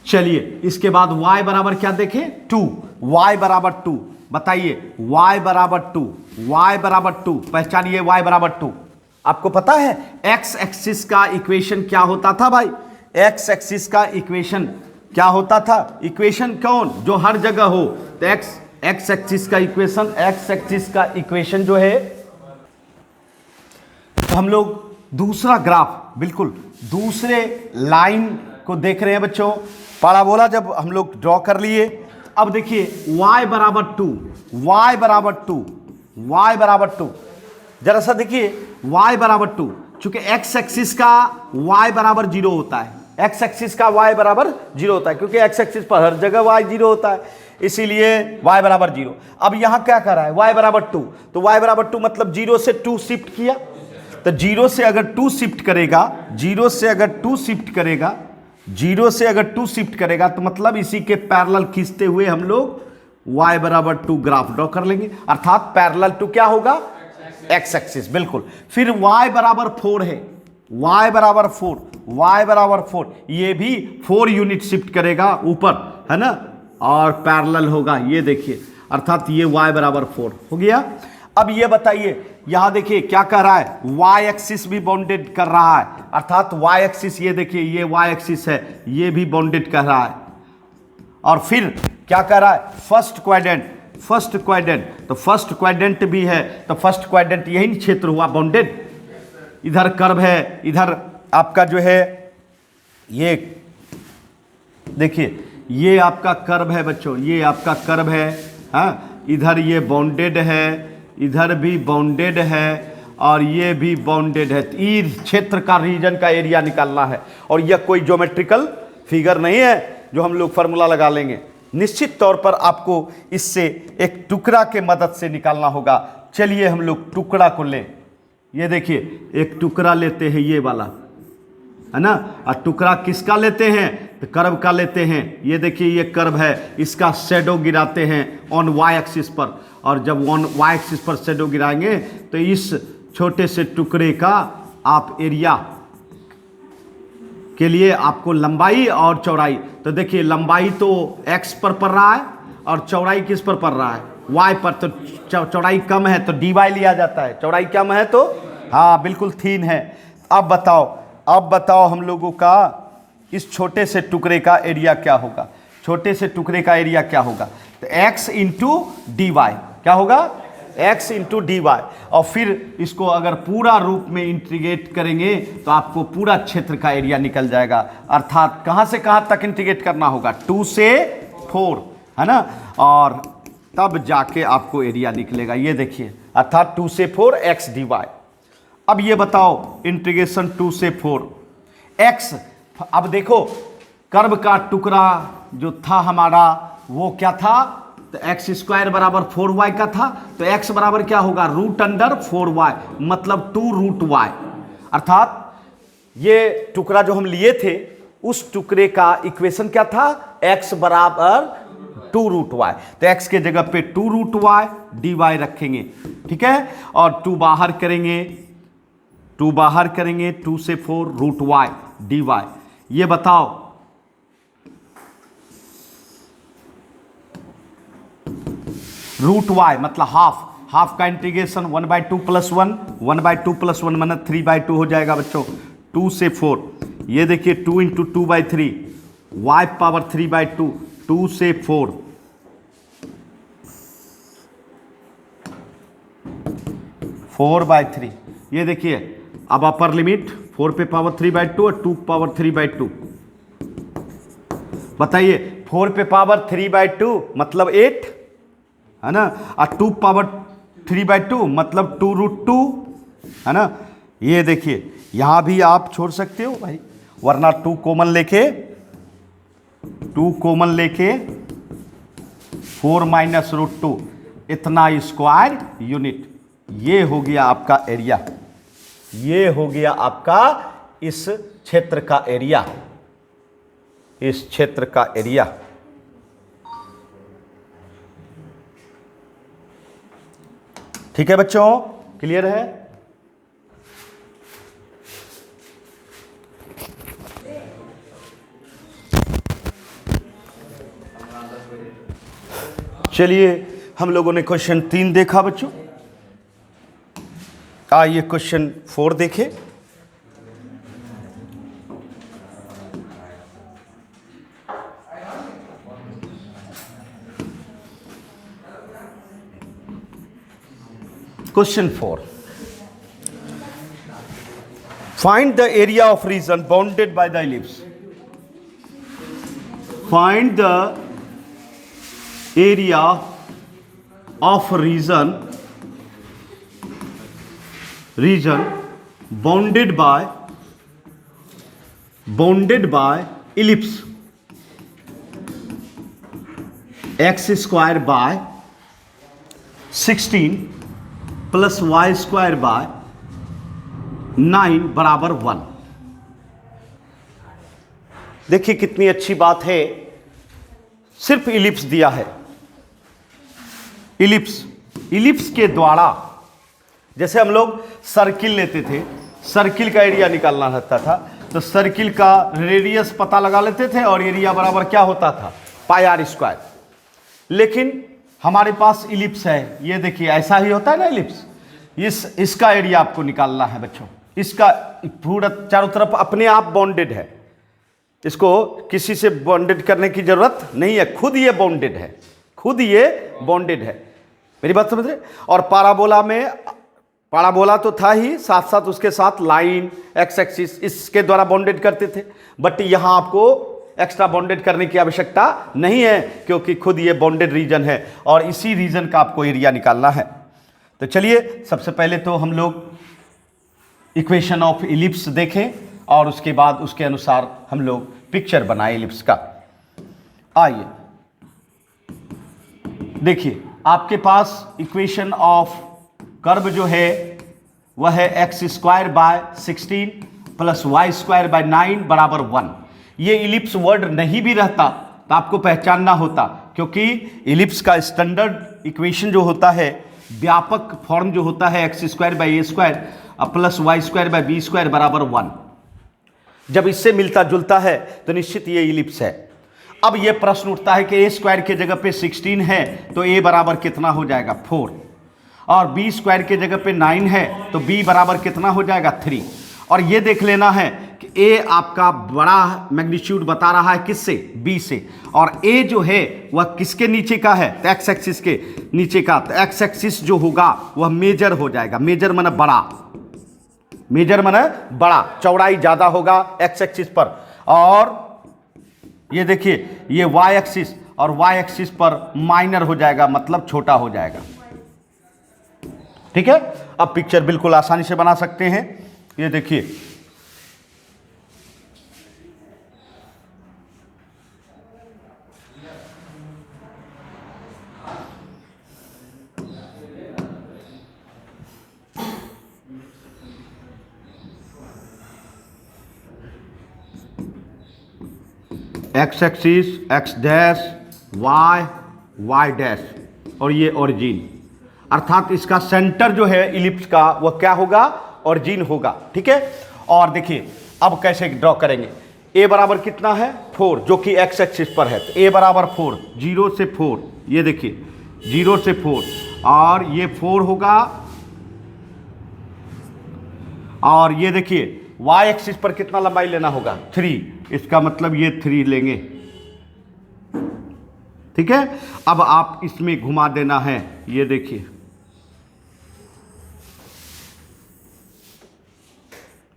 चलिए इसके बाद y बराबर क्या देखें, 2, y बराबर 2, बताइए y बराबर 2, y बराबर 2, पहचानिए y बराबर 2। आपको पता है x एक्सिस का इक्वेशन क्या होता था भाई, x एक्सिस का इक्वेशन क्या होता था, इक्वेशन कौन जो हर जगह हो, तो x एक्सिस का इक्वेशन, x एक्सिस का इक्वेशन जो है, तो हम लोग दूसरा ग्राफ बिल्कुल दूसरे लाइन को देख रहे हैं बच्चों। पाराबोला जब हम लोग ड्रॉ कर लिए, अब देखिए y बराबर 2, y बराबर 2, y बराबर 2, जरा सा देखिए y बराबर 2, चूंकि x एक्सिस का y बराबर 0 होता है, x एक्सिस का y बराबर 0 होता है, क्योंकि x एक्सिस पर हर जगह y 0 होता है, इसीलिए y बराबर 0। अब यहां क्या कर रहा है, y बराबर 2, तो y बराबर 2 मतलब 0 से 2 शिफ्ट किया, तो 0 से अगर 2 शिफ्ट करेगा, 0 से अगर 2 शिफ्ट करेगा, 0 से अगर 2 शिफ्ट करेगा तो मतलब इसी के पैरेलल खींचते हुए हम लोग y बराबर 2 ग्राफ ड्रॉ कर लेंगे, अर्थात पैरेलल टू क्या होगा, x एक्सिस। बिल्कुल। फिर y बराबर 4 है, y बराबर 4, y बराबर 4, ये भी 4 यूनिट शिफ्ट करेगा ऊपर, है ना, और पैरेलल होगा, ये देखिए, अर्थात ये y बराबर 4 हो गया। अब ये बताइए, यहां देखिए क्या कर रहा है, y एक्सिस भी बाउंडेड कर रहा है, अर्थात y एक्सिस, ये देखिए ये y एक्सिस है, ये भी बाउंडेड कर रहा है। और फिर क्या कर रहा है, फर्स्ट क्वाड्रेंट, तो फर्स्ट क्वाड्रेंट भी है, तो फर्स्ट क्वाड्रेंट यही क्षेत्र हुआ बाउंडेड। इधर कर्व है, इधर आपका जो है ये देखिए, ये आपका कर्व है बच्चों, ये आपका कर्व है, हाँ, इधर ये बाउंडेड है, इधर भी बाउंडेड है, और ये भी बाउंडेड है। इस क्षेत्र का रीजन का एरिया निकालना है, और यह कोई ज्योमेट्रिकल फिगर नहीं है जो हम लोग फार्मूला लगा लेंगे। निश्चित तौर पर आपको इससे एक टुकड़ा के मदद से निकालना होगा। चलिए हम लोग टुकड़ा को लें, ये देखिए एक टुकड़ा लेते हैं, ये वाला, है ना, और टुकड़ा किसका लेते हैं, तो कर्व का लेते हैं। ये देखिए ये कर्व है, इसका शेडो गिराते हैं ऑन वाई एक्सिस पर, और जब ऑन वाई एक्सिस पर शेडो गिराएंगे तो इस छोटे से टुकड़े का आप एरिया के लिए आपको लंबाई और चौड़ाई, तो देखिए लंबाई तो x पर पड़ रहा है और चौड़ाई किस पर पड़ रहा है, y पर, तो चौड़ाई कम है तो dy लिया जाता है, चौड़ाई कम है तो हाँ बिल्कुल थीन है। अब बताओ हम लोगों का इस छोटे से टुकड़े का एरिया क्या होगा, छोटे से टुकड़े का एरिया क्या होगा, तो x इंटू डी वाई, क्या होगा, x इंटू डी वाई। और फिर इसको अगर पूरा रूप में इंटीग्रेट करेंगे तो आपको पूरा क्षेत्र का एरिया निकल जाएगा, अर्थात कहाँ से कहाँ तक इंटीग्रेट करना होगा, 2 से 4, है ना, और तब जाके आपको एरिया निकलेगा। ये देखिए, अर्थात 2 से 4 x डी वाई। अब ये बताओ इंटीग्रेशन 2 से 4 x, अब देखो कर्व का टुकड़ा जो था हमारा वो क्या था, तो एक्स स्क्वायर बराबर 4y का था, तो x बराबर क्या होगा, रूट अंडर 4y, मतलब 2 रूट y, अर्थात ये टुकड़ा जो हम लिए थे उस टुकड़े का इक्वेशन क्या था, x बराबर 2 रूट y, तो x के जगह पे 2 रूट y dy रखेंगे, ठीक है, और 2 बाहर करेंगे, 2 से 4 रूट y dy। ये बताओ रूट y मतलब हाफ का इंटीग्रेशन 1/2 प्लस 1, 1/2 प्लस 1 मतलब 3/2 हो जाएगा बच्चों, 2 से 4, ये देखिए 2 इंटू 2/3, y पावर 3/2, 2 से 4, 4/3, ये देखिए अब अपर लिमिट 4 पे पावर 3/2 और 2 पावर 3/2, बताइए 4 पे पावर 3/2 मतलब 8, है ना, और 2 पावर 3/2 मतलब 2 रूट 2, है ना। ये देखिए यहां भी आप छोड़ सकते हो भाई, वरना 2 कॉमन लेके 4 माइनस रूट 2, इतना स्क्वायर यूनिट। ये हो गया आपका एरिया, ये हो गया आपका इस क्षेत्र का एरिया, इस क्षेत्र का एरिया। ठीक है बच्चों, क्लियर है। चलिए हम लोगों ने क्वेश्चन 3 देखा बच्चों, आइए क्वेश्चन 4 देखें। Question 4. Find the area of region bounded by the ellipse. Find the area of region bounded by ellipse x square by 16 plus Y square by 9 बराबर 1। देखिए कितनी अच्छी बात है, सिर्फ इलिप्स दिया है। इलिप्स के द्वारा जैसे हम लोग सर्किल लेते थे, सर्किल का एरिया निकालना रहता था, तो सर्किल का रेडियस पता लगा लेते थे और एरिया बराबर क्या होता था, पाई आर स्क्वायर। लेकिन हमारे पास इलिप्स है, ये देखिए ऐसा ही होता है ना इलिप्स, इसका एरिया आपको निकालना है बच्चों। इसका पूरा चारों तरफ अपने आप बॉन्डेड है, इसको किसी से बॉन्डेड करने की जरूरत नहीं है, खुद ये बॉन्डेड है, खुद ये बॉन्डेड है। मेरी बात समझ रहे? और पाराबोला में, पाराबोला तो था ही, साथ साथ उसके साथ लाइन, एक्स एक्सिस, इसके द्वारा बॉन्डेड करते थे। बट यहां आपको एक्स्ट्रा बॉन्डेड करने की आवश्यकता नहीं है, क्योंकि खुद ये बॉन्डेड रीजन है और इसी रीजन का आपको एरिया निकालना है। तो चलिए सबसे पहले तो हम लोग इक्वेशन ऑफ इलिप्स देखें और उसके बाद उसके अनुसार हम लोग पिक्चर बनाए इलिप्स का। आइए देखिए, आपके पास इक्वेशन ऑफ कर्व जो है वह है X square by 16 plus Y square by 9 बराबर 1। ये इलिप्स वर्ड नहीं भी रहता तो आपको पहचानना होता, क्योंकि इलिप्स का स्टैंडर्ड इक्वेशन जो होता है, व्यापक फॉर्म जो होता है X square by A square plus Y square by B square बराबर 1। जब इससे मिलता जुलता है तो निश्चित ये इलिप्स है। अब ये प्रश्न उठता है कि ए स्क्वायर के जगह पे 16 है तो ए बराबर कितना हो जाएगा, 4, और बी स्क्वायर के जगह पे 9 है तो बी बराबर कितना हो जाएगा, 3। और ये देख लेना है कि ए आपका बड़ा मैग्नीट्यूड बता रहा है किससे, बी से, और ए जो है वह किसके नीचे का है, तो एक्स एक्सिस के नीचे का। तो एक्स एक्सिस जो होगा वह मेजर हो जाएगा, मेजर माने बड़ा, मेजर माने बड़ा, चौड़ाई ज्यादा होगा एक्स एक्सिस पर। और ये देखिए ये वाई एक्सिस, और वाई एक्सिस पर माइनर हो जाएगा, मतलब छोटा हो जाएगा। ठीक है, अब पिक्चर बिल्कुल आसानी से बना सकते हैं। ये देखिए X axis, X dash, Y, Y dash, और ये ओरिजिन, अर्थात इसका सेंटर जो है इलिप्स का वह क्या होगा, ओरिजिन होगा। ठीक है, और देखिए अब कैसे ड्रॉ करेंगे। ए बराबर कितना है, 4, जो कि एक्स एक्सिस पर है, तो ए बराबर 4, 0 से 4, ये देखिए 0 से 4, और ये 4 होगा, और ये देखिए वाई एक्सिस पर कितना लंबाई लेना होगा, 3, इसका मतलब ये 3 लेंगे। ठीक है, अब आप इसमें घुमा देना है, ये देखिए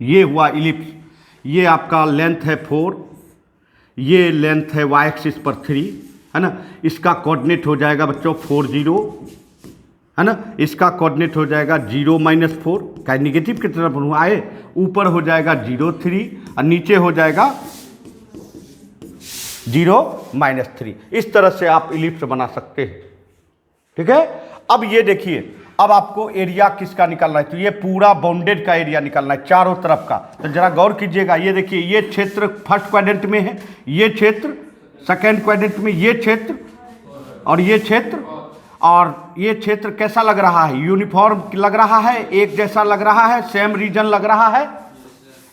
ये हुआ इलिप्स, ये आपका लेंथ है 4, ये लेंथ है वाई एक्सिस पर 3, है ना। इसका कोऑर्डिनेट हो जाएगा बच्चों 4 0, है ना। इसका कोऑर्डिनेट हो जाएगा 0 - 4, क्या निगेटिव की तरफ आए, ऊपर हो जाएगा 0 3 और नीचे हो जाएगा 0 - 3। इस तरह से आप इलिप्स बना सकते हैं। ठीक है, अब ये देखिए, अब आपको एरिया किसका निकालना है, तो ये पूरा बाउंडेड का एरिया निकालना है चारों तरफ का। तो जरा गौर कीजिएगा, ये देखिए ये क्षेत्र फर्स्ट क्वाड्रेंट में है, ये क्षेत्र सेकंड क्वाड्रेंट में, ये क्षेत्र और ये क्षेत्र, और ये क्षेत्र कैसा लग रहा है, यूनिफॉर्म लग रहा है, एक जैसा लग रहा है, सेम रीजन लग रहा है।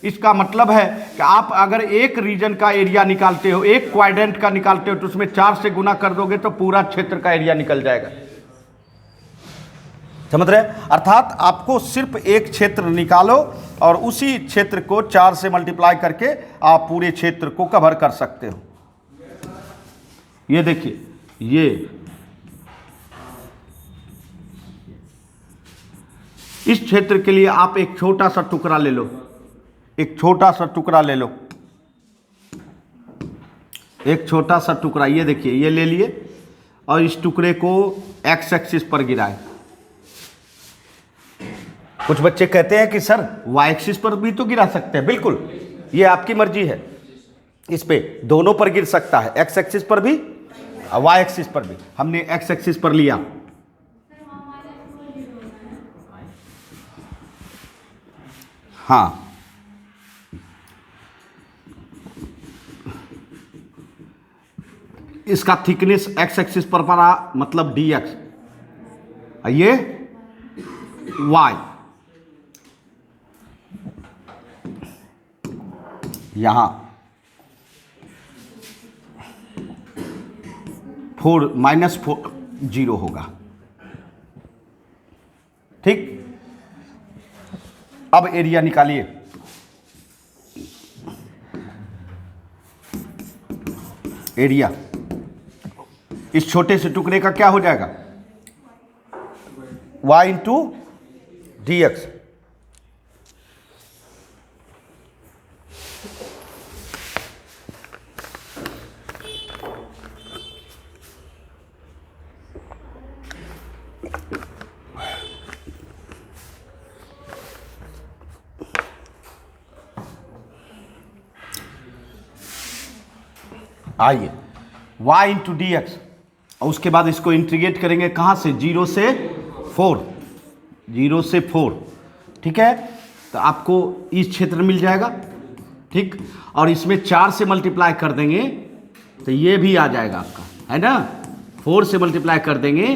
इसका मतलब है कि आप अगर एक रीजन का एरिया निकालते हो, एक क्वाड्रेंट का निकालते हो, तो उसमें 4 से गुना कर दोगे तो पूरा क्षेत्र का एरिया निकल जाएगा। समझ रहे? अर्थात आपको सिर्फ एक क्षेत्र निकालो और उसी क्षेत्र को 4 से मल्टीप्लाई करके आप पूरे क्षेत्र को कवर कर सकते हो। ये देखिए, ये इस क्षेत्र के लिए आप एक छोटा सा टुकड़ा ले लो, एक छोटा सा टुकड़ा ले लो, एक छोटा सा टुकड़ा, ये देखिए ये ले लिए, और इस टुकड़े को एक्स एक्सिस पर गिराए। कुछ बच्चे कहते हैं कि सर वाई एक्सिस पर भी तो गिरा सकते हैं। बिल्कुल, ये आपकी मर्जी है, इस पे दोनों पर गिर सकता है, एक्स एक्सिस पर भी और वाई एक्सिस पर भी। हमने एक्स एक्सिस पर लिया, हाँ इसका थिकनेस एक्स एक्सिस पर पड़ा, मतलब डी एक्स, ये वाई, यहां 4 -4 0 होगा। ठीक, अब एरिया निकालिए। एरिया इस छोटे से टुकड़े का क्या हो जाएगा, y इंटू डी एक्स। आइए y इंटू डी एक्स, और उसके बाद इसको इंटीग्रेट करेंगे कहाँ से, 0 से 4, 0 से 4। ठीक है, तो आपको इस क्षेत्र मिल जाएगा। ठीक, और इसमें 4 से मल्टीप्लाई कर देंगे तो ये भी आ जाएगा आपका, है ना। 4 से मल्टीप्लाई कर देंगे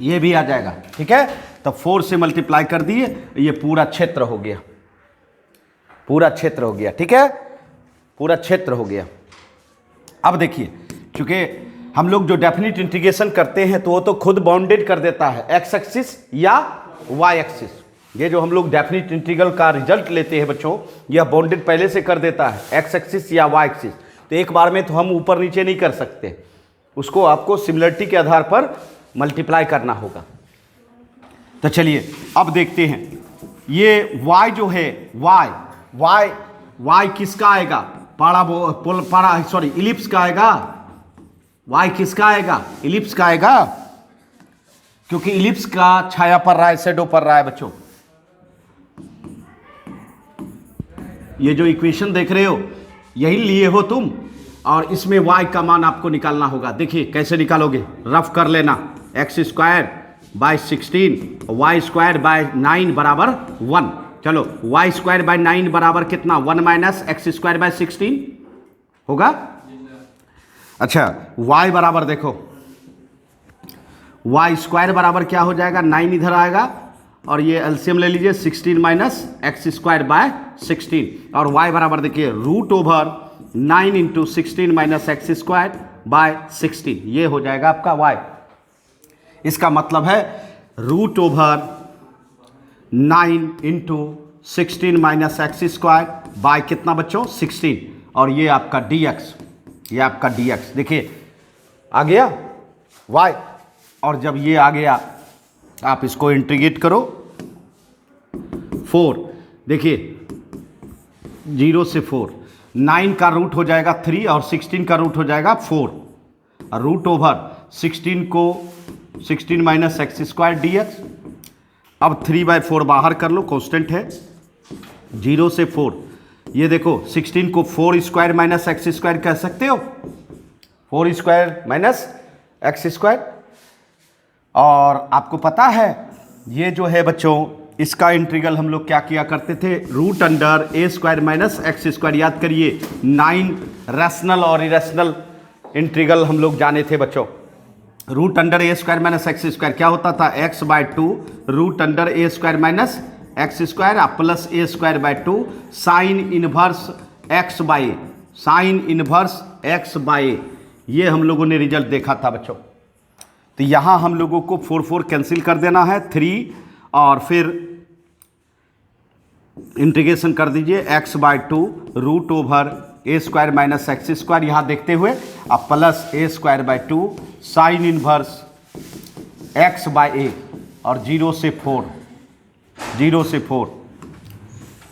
ये भी आ जाएगा। ठीक है, तो 4 से मल्टीप्लाई कर दिए, ये पूरा क्षेत्र हो गया, पूरा क्षेत्र हो गया। ठीक है, पूरा क्षेत्र हो गया। अब देखिए, चूंकि हम लोग जो डेफिनिट इंटीग्रेशन करते हैं तो वो तो खुद बाउंडेड कर देता है एक्स एक्सिस या वाई एक्सिस। ये जो हम लोग डेफिनिट इंटीग्रल का रिजल्ट लेते हैं बच्चों, यह बाउंडेड पहले से कर देता है एक्स एक्सिस या वाई एक्सिस। तो एक बार में तो हम ऊपर नीचे नहीं कर सकते, उसको आपको सिमिलरिटी के आधार पर मल्टीप्लाई करना होगा। तो चलिए अब देखते हैं, ये y जो है y किसका आएगा, सॉरी इलिप्स का आएगा। y किसका आएगा, इलिप्स का आएगा, क्योंकि इलिप्स का छाया पर रहा है, शैडो पर रहा है बच्चों। ये जो इक्वेशन देख रहे हो यही लिए हो तुम, और इसमें y का मान आपको निकालना होगा। देखिए कैसे निकालोगे, रफ कर लेना। X square by 16 Y square by 9 बराबर 1। चलो वाई स्क्वायर बाय 9 बराबर कितना, 1 माइनस एक्स स्क्वायर बाय 16 होगा। अच्छा y बराबर देखो, वाई स्क्वायर बराबर क्या हो जाएगा, 9 इधर आएगा और ये एलसीएम ले लीजिए, 16 माइनस एक्स स्क्वायर बाय 16, और y बराबर देखिए root over 9 into 16 minus x square by 16, ये हो जाएगा आपका y। इसका मतलब है root over 9 into 16 minus x square by कितना बच्चों, 16, और ये आपका dx, ये आपका dx। देखिए आ गया y, और जब ये आ गया आप इसको इंटीग्रेट करो 4। देखिए 0 से 4, 9 का रूट हो जाएगा 3 और 16 का रूट हो जाएगा 4, और रूट ओवर 16 को 16 minus x square D x. अब 3/4 बाहर कर लो, कांस्टेंट है। 0 से 4, ये देखो 16 को 4 स्क्वायर माइनस एक्स स्क्वायर कह सकते हो, 4 स्क्वायर माइनस एक्स स्क्वायर। और आपको पता है ये जो है बच्चों, इसका इंटीग्रल हम लोग क्या किया करते थे, root under a square minus x square. याद करिए 9 रैशनल और इरेशनल इंटीग्रल हम लोग जाने थे बच्चों। Root under a square minus x square क्या होता था, x/2 root under a square minus x square plus a square by 2 sine inverse x by a, sine inverse x by a. ये हम लोगों ने रिजल्ट देखा था बच्चों। तो यहाँ हम लोगों को 4 कैंसिल कर देना है, 3 और फिर इंटीग्रेशन कर दीजिए x/2 root over a square minus x square, यहाँ देखते हुए अब plus a square by 2 sine inverse x by a, और 0 से 4, 0 से 4।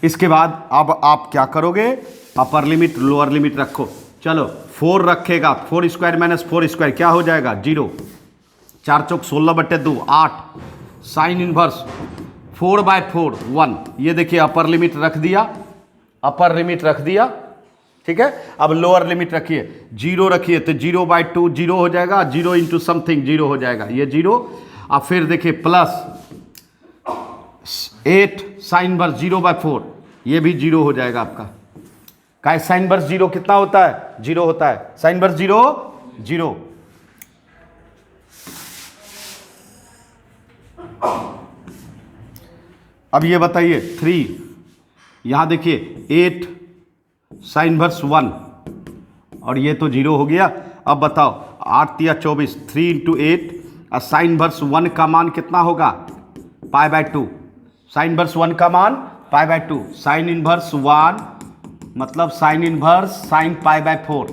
इसके बाद अब आप क्या करोगे, अपर लिमिट लोअर लिमिट रखो। चलो 4 रखेगा, 4 स्क्वायर माइनस 4 स्क्वायर क्या हो जाएगा, 0, 4 चौक 16/2 8, साइन इनवर्स 4/4 1। ये देखिए अपर लिमिट रख दिया, अपर लिमिट रख दिया। ठीक है, अब लोअर लिमिट रखिए, 0 रखिए तो 0/2 0 हो जाएगा, 0 इंटू समथिंग 0 हो जाएगा, ये 0। अब फिर देखिए प्लस 8 साइन इनवर्स 0/4, ये भी 0 हो जाएगा आपका। का साइन इनवर्स 0 कितना होता है, 0 होता है। Sine inverse 0 0। अब ये बताइए 3, यहां देखिए 8 साइन इनवर्स 1, और ये तो 0 हो गया। अब बताओ 8 या 24, 3 इंटू 8, और साइन इनवर्स 1 का मान कितना होगा? π/2। साइन इनवर्स 1 का मान π/2। साइन इनवर्स 1 मतलब साइन इनवर्स साइन π/4,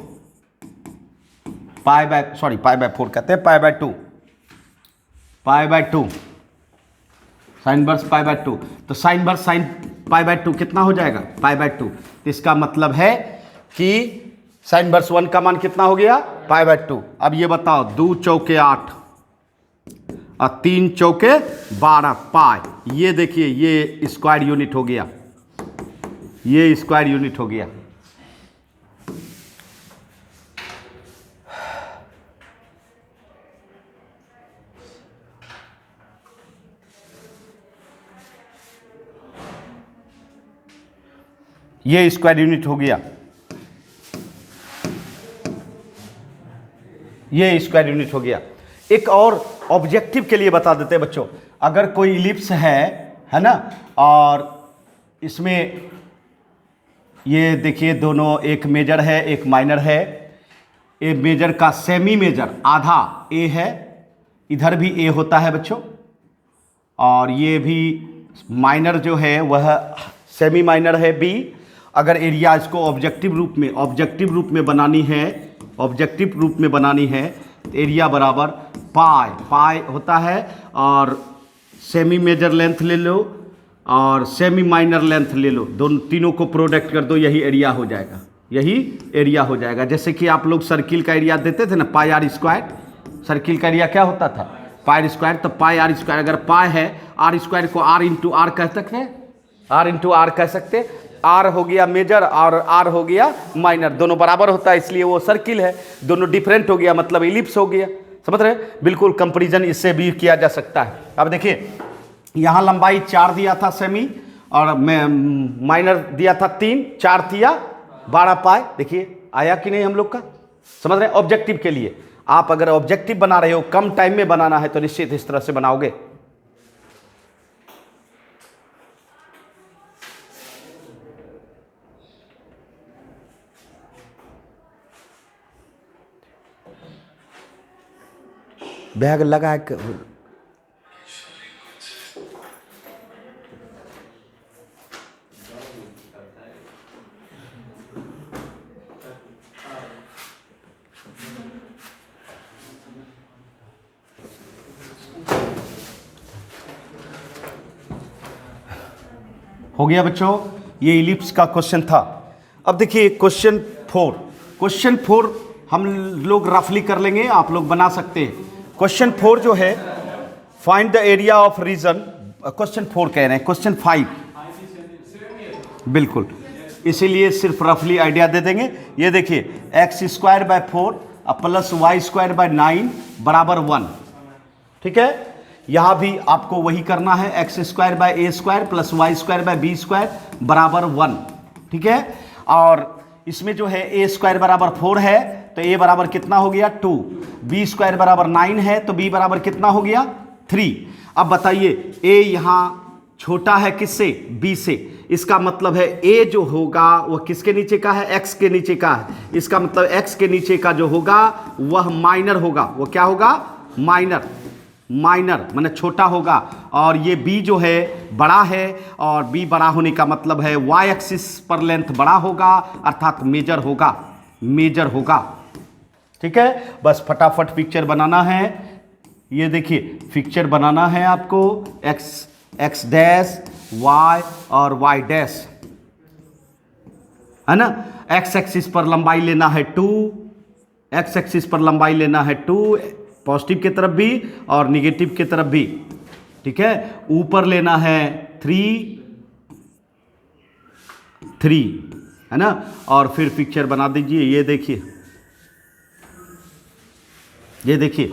π/4 कहते हैं, π/2, π/2, साइन इनवर्स π/2। तो साइन इनवर्स साइन π/2 कितना हो जाएगा? π/2। तो इसका मतलब है कि साइन इनवर्स 1 का मान कितना हो गया? π/2। अब ये बताओ 2 चौके 8 और 3 चौके 12 पाई। ये देखिए ये स्क्वायर यूनिट हो गया, ये स्क्वायर यूनिट हो गया। ये स्क्वायर यूनिट हो गया, ये स्क्वायर यूनिट हो गया। एक और ऑब्जेक्टिव के लिए बता देते हैं बच्चों। अगर कोई इलिप्स है ना, और इसमें ये देखिए दोनों, एक मेजर है एक माइनर है। ए मेजर का सेमी मेजर आधा ए है, इधर भी ए होता है बच्चों, और ये भी माइनर जो है वह सेमी माइनर है बी। अगर एरिया इसको ऑब्जेक्टिव रूप में बनानी है, ऑब्जेक्टिव रूप में बनानी है, तो एरिया बराबर पाई होता है, और सेमी मेजर लेंथ ले लो और सेमी माइनर लेंथ ले लो, दोनों तीनों को प्रोडक्ट कर दो, यही एरिया हो जाएगा, यही एरिया हो जाएगा। जैसे कि आप लोग सर्किल का एरिया देते थे ना, πr²। सर्किल का एरिया क्या होता था? πr²। तो πr², अगर पाई है, r² को r इंटू आर कह सकते हैं, r इंटू आर कह सकते। आर हो गया मेजर और आर हो गया माइनर, दोनों बराबर होता है, इसलिए वो सर्किल है। दोनों डिफरेंट हो गया मतलब इलिप्स हो गया। समझ रहे हैं? बिल्कुल कंपैरिजन इससे भी किया जा सकता है। अब देखिए यहाँ लंबाई 4 दिया था सेमी, और माइनर दिया था 3, 4 थिया 12 पाई। देखिए आया कि नहीं हम लोग का? समझ रहे हैं? ऑब्जेक्टिव के लिए आप अगर ऑब्जेक्टिव बना रहे हो, कम टाइम में बनाना है, तो निश्चित इस तरह से बनाओगे। बैग लगा हो गया बच्चों, ये इलिप्स का क्वेश्चन था। अब देखिए क्वेश्चन 4 हम लोग रफली कर लेंगे, आप लोग बना सकते हैं। क्वेश्चन 4 जो है, find the area of region, question 4 कह रहे हैं, क्वेश्चन 5 बिल्कुल, इसीलिए सिर्फ रफली आइडिया दे देंगे। ये देखिए x²/4 प्लस y²/9 बराबर 1। ठीक है, यहां भी आपको वही करना है, x²/a² प्लस y²/b² बराबर 1। ठीक है, और इसमें जो है a² बराबर 4 है, तो a बराबर कितना हो गया? 2। b² बराबर 9 है, तो b बराबर कितना हो गया? 3। अब बताइए a यहाँ छोटा है किससे? b से। इसका मतलब है a जो होगा वह किसके नीचे का है? x के नीचे का है। इसका मतलब x के नीचे का जो होगा वह माइनर होगा। वो क्या होगा? माइनर माने छोटा होगा। और ये b जो है बड़ा है, और b बड़ा होने का मतलब है y एक्सिस पर लेंथ बड़ा होगा, अर्थात मेजर होगा। ठीक है, बस फटाफट पिक्चर बनाना है। ये देखिए पिक्चर बनाना है आपको, x डैश y और y डैश, है ना। x एक्सिस पर लंबाई लेना है 2, x एक्सिस पर लंबाई लेना है 2, पॉजिटिव की तरफ भी और निगेटिव की तरफ भी। ठीक है, ऊपर लेना है 3, है ना, और फिर पिक्चर बना दीजिए। ये देखिए,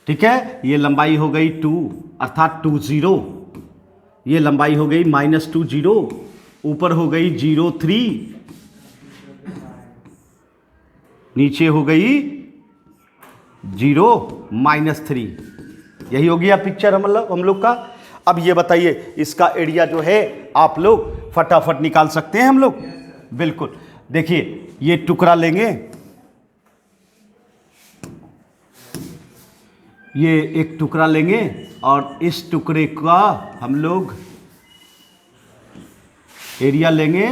ठीक है, ये लंबाई हो गई 2 अर्थात 20, ये लंबाई हो गई -20, ऊपर हो गई 0 3, नीचे हो गई 0 -3। यही हो गया पिक्चर हम लोग का। अब ये बताइए इसका एरिया जो है आप लोग फटाफट निकाल सकते हैं हम लोग। बिल्कुल, देखिए ये टुकड़ा लेंगे, ये एक टुकड़ा लेंगे और इस टुकड़े का हम लोग एरिया लेंगे,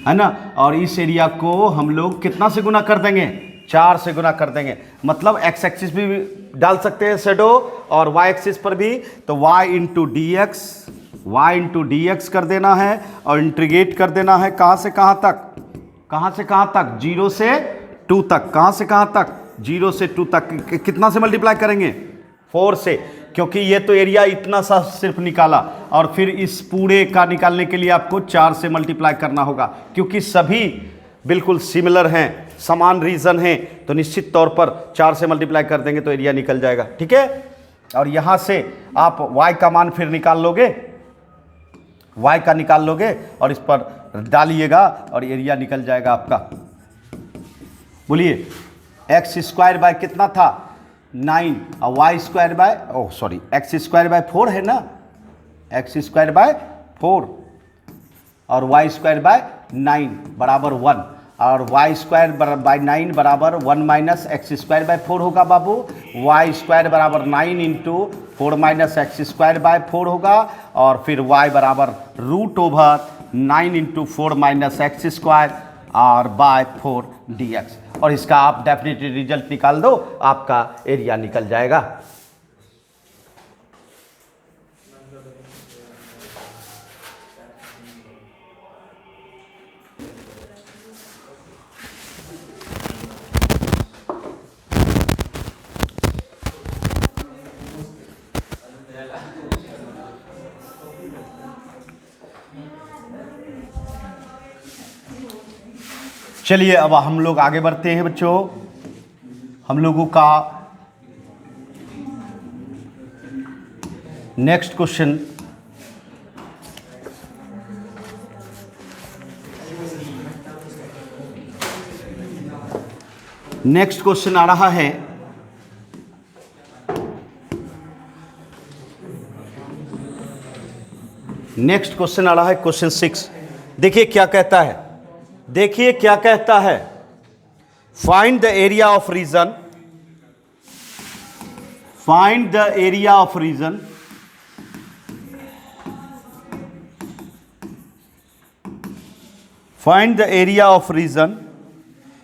है ना, और इस एरिया को हम लोग कितना से गुना कर देंगे? 4 से गुना कर देंगे। मतलब एक्स एक्सिस भी डाल सकते हैं शेडो और वाई एक्सिस पर भी, तो y इंटू डी एक्स कर देना है और इंटीग्रेट कर देना है कहाँ से कहाँ तक? कहाँ से कहाँ तक? 0 से 2 तक। कहाँ से कहाँ तक? 0 से 2 तक। कितना से मल्टीप्लाई करेंगे? 4 से, क्योंकि ये तो एरिया इतना सा सिर्फ निकाला, और फिर इस पूरे का निकालने के लिए आपको 4 से मल्टीप्लाई करना होगा, क्योंकि सभी बिल्कुल सिमिलर हैं, समान रीजन हैं, तो निश्चित तौर पर 4 से मल्टीप्लाई कर देंगे तो एरिया निकल जाएगा। ठीक है, और यहाँ से आप y का मान फिर निकाल लोगे, y का निकाल लोगे और इस पर डालिएगा और एरिया निकल जाएगा आपका। बोलिए एक्स स्क्वायर बाय कितना था? 9, और Y square by X square by 4 है ना, एक्स स्क्वायर बाय 4 और वाई स्क्वायर बाय 9 बराबर 1, और वाई स्क्वायर बाय 9 बराबर 1 माइनस एक्स स्क्वायर बाय 4 होगा बाबू। वाई स्क्वायर बराबर 9 into 4 minus x square by 4 होगा, और फिर वाई बराबर √9 इंटू 4 माइनस एक्स स्क्वायर और बाय 4 dx, और इसका आप डेफिनेटली रिजल्ट निकाल दो, आपका एरिया निकल जाएगा। चलिए अब हम लोग आगे बढ़ते हैं बच्चों। हम लोगों का नेक्स्ट क्वेश्चन, आ रहा है क्वेश्चन 6। देखिए क्या कहता है, find the area of region, find the area of region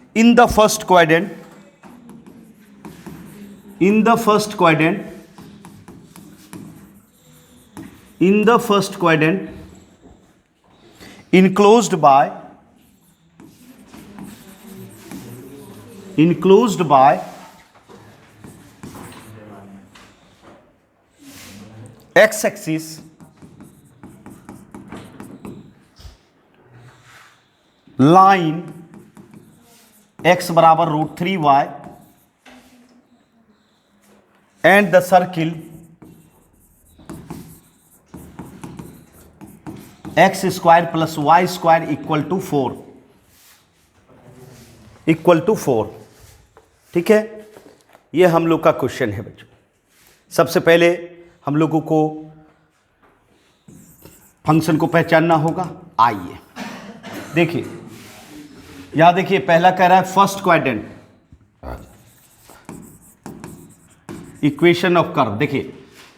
in the first quadrant, enclosed by x-axis line x बराबर √3y and the circle x square plus y square equal to 4। ठीक है, ये हम लोग का क्वेश्चन है बच्चों। सबसे पहले हम लोगों को फंक्शन को पहचानना होगा। आइए देखिए, यहां देखिए पहला कह रहा है first quadrant, equation of curve. देखिए